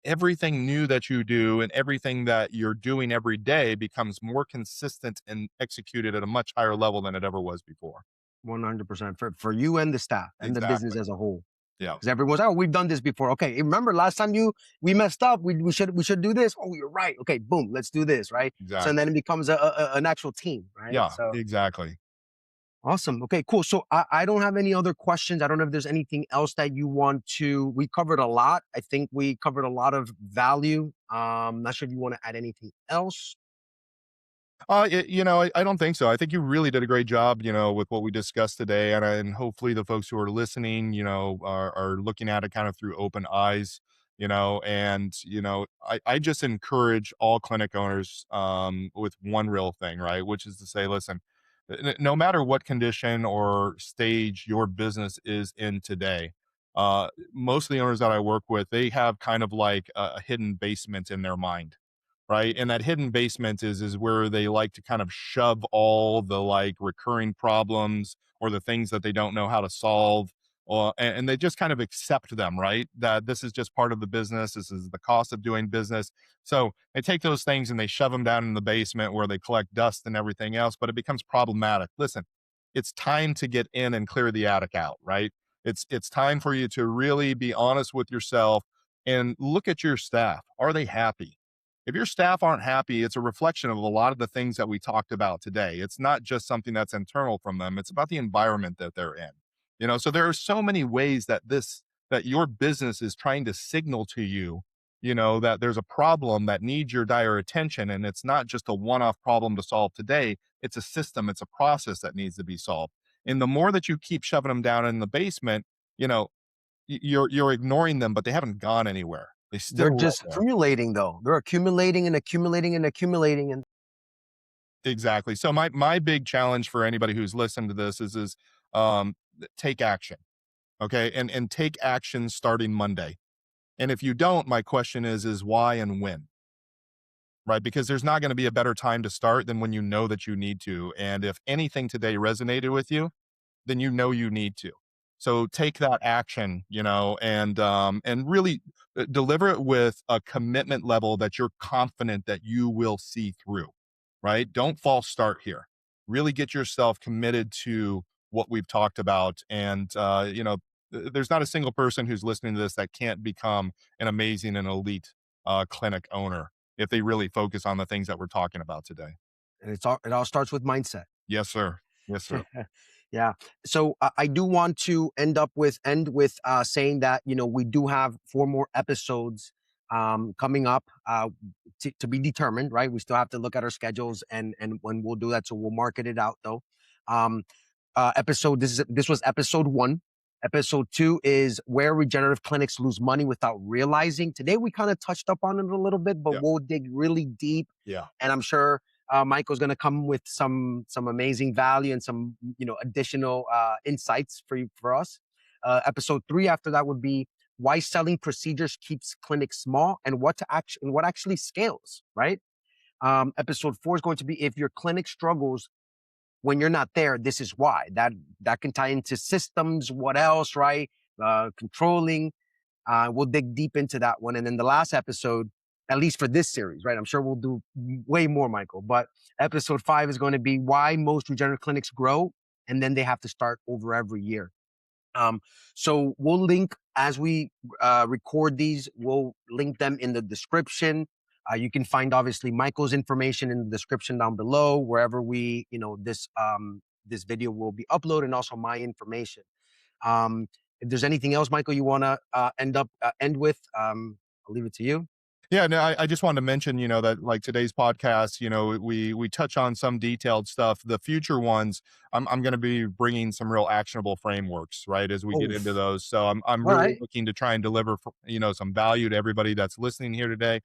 everything new that you do and everything that you're doing every day becomes more consistent and executed at a much higher level than it ever was before. 100% for you and the staff and the business Exactly. as a whole. Yeah, Because everyone's, oh, we've done this before. Okay, remember last time we messed up. We should do this. Oh, you're right. Okay, boom, let's do this, right? So and exactly. then it becomes an actual team, right? Yeah, So exactly. Awesome. Okay, cool. So I don't have any other questions. I don't know if there's anything else that you want to. We covered a lot. I think we covered a lot of value. Not sure if you want to add anything else. I don't think so. I think you really did a great job, with what we discussed today, and hopefully the folks who are listening, are looking at it kind of through open eyes, and I just encourage all clinic owners with one real thing, right, which is to say, listen, no matter what condition or stage your business is in today. Most of the owners that I work with, they have kind of like a hidden basement in their mind, right? And that hidden basement is where they like to kind of shove all the like recurring problems or the things that they don't know how to solve. And they just kind of accept them, right? That this is just part of the business. This is the cost of doing business. So they take those things and they shove them down in the basement where they collect dust and everything else, but it becomes problematic. Listen, it's time to get in and clear the attic out, right? It's time for you to really be honest with yourself and look at your staff. Are they happy? If your staff aren't happy, it's a reflection of a lot of the things that we talked about today. It's not just something that's internal from them, it's about the environment that they're in. So there are so many ways that your business is trying to signal to you, that there's a problem that needs your dire attention, and it's not just a one-off problem to solve today, it's a system, it's a process that needs to be solved. And the more that you keep shoving them down in the basement, you know, you're ignoring them, but they haven't gone anywhere. They They're still right just there. accumulating, though. They're accumulating and accumulating and accumulating. And Exactly. So my big challenge for anybody who's listened to this is take action. Okay. And take action starting Monday. And if you don't, my question is why and when? Right? Because there's not going to be a better time to start than when you know that you need to. And if anything today resonated with you, then you know you need to. So take that action, and really deliver it with a commitment level that you're confident that you will see through, right? Don't false start here. Really get yourself committed to what we've talked about. And, there's not a single person who's listening to this that can't become an amazing and elite clinic owner if they really focus on the things that we're talking about today. it all starts with mindset. Yes, sir. Yes, sir. Yeah. So I do want to end with saying that we do have 4 more episodes coming up to be determined. Right. We still have to look at our schedules and when we'll do that. So we'll market it out though. Um, episode this was episode 1. Episode 2 is where regenerative clinics lose money without realizing. Today we kind of touched up on it a little bit, but Yeah. we'll dig really deep. Yeah. And I'm sure Michael's going to come with some amazing value and some additional insights for us. Episode 3 after that would be why selling procedures keeps clinics small and what actually scales. Right. Episode 4 is going to be if your clinic struggles when you're not there, this is why. That can tie into systems. What else? Right. Controlling. We'll dig deep into that one. And then the last episode, at least for this series, right? I'm sure we'll do way more, Michael. But episode 5 is going to be why most regenerative clinics grow and then they have to start over every year. Um, so we'll link as we record these, we'll link them in the description. You can find obviously Michael's information in the description down below, wherever this video will be uploaded, and also my information. If there's anything else, Michael, you want to end with, I'll leave it to you. Yeah, no, I just wanted to mention, that like today's podcast, we touch on some detailed stuff. The future ones, I'm going to be bringing some real actionable frameworks, right, as we get Oh, into those. So I'm all really right. looking to try and deliver, some value to everybody that's listening here today,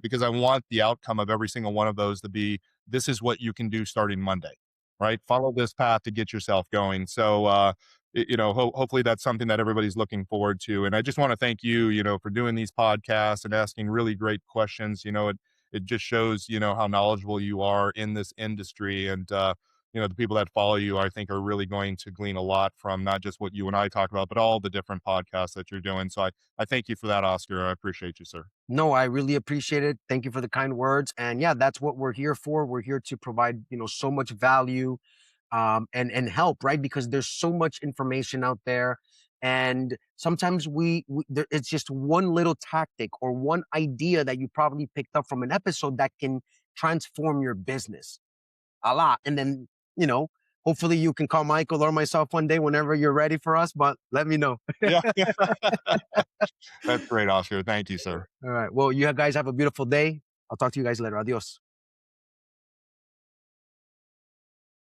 because I want the outcome of every single one of those to be this is what you can do starting Monday, right? Follow this path to get yourself going. So, hopefully that's something that everybody's looking forward to. And I just want to thank you, for doing these podcasts and asking really great questions. It just shows, how knowledgeable you are in this industry. And, the people that follow you, I think, are really going to glean a lot from not just what you and I talk about, but all the different podcasts that you're doing. So I thank you for that, Oscar. I appreciate you, sir. No, I really appreciate it. Thank you for the kind words. And yeah, that's what we're here for. We're here to provide, so much value and help, right? Because there's so much information out there, and sometimes it's just one little tactic or one idea that you probably picked up from an episode that can transform your business a lot. And then, you know, Hopefully you can call Michael or myself one day whenever you're ready for us, but let me know. Yeah. That's great, Oscar. Thank you, sir. All right. Well, you guys have a beautiful day. I'll talk to you guys later. Adios.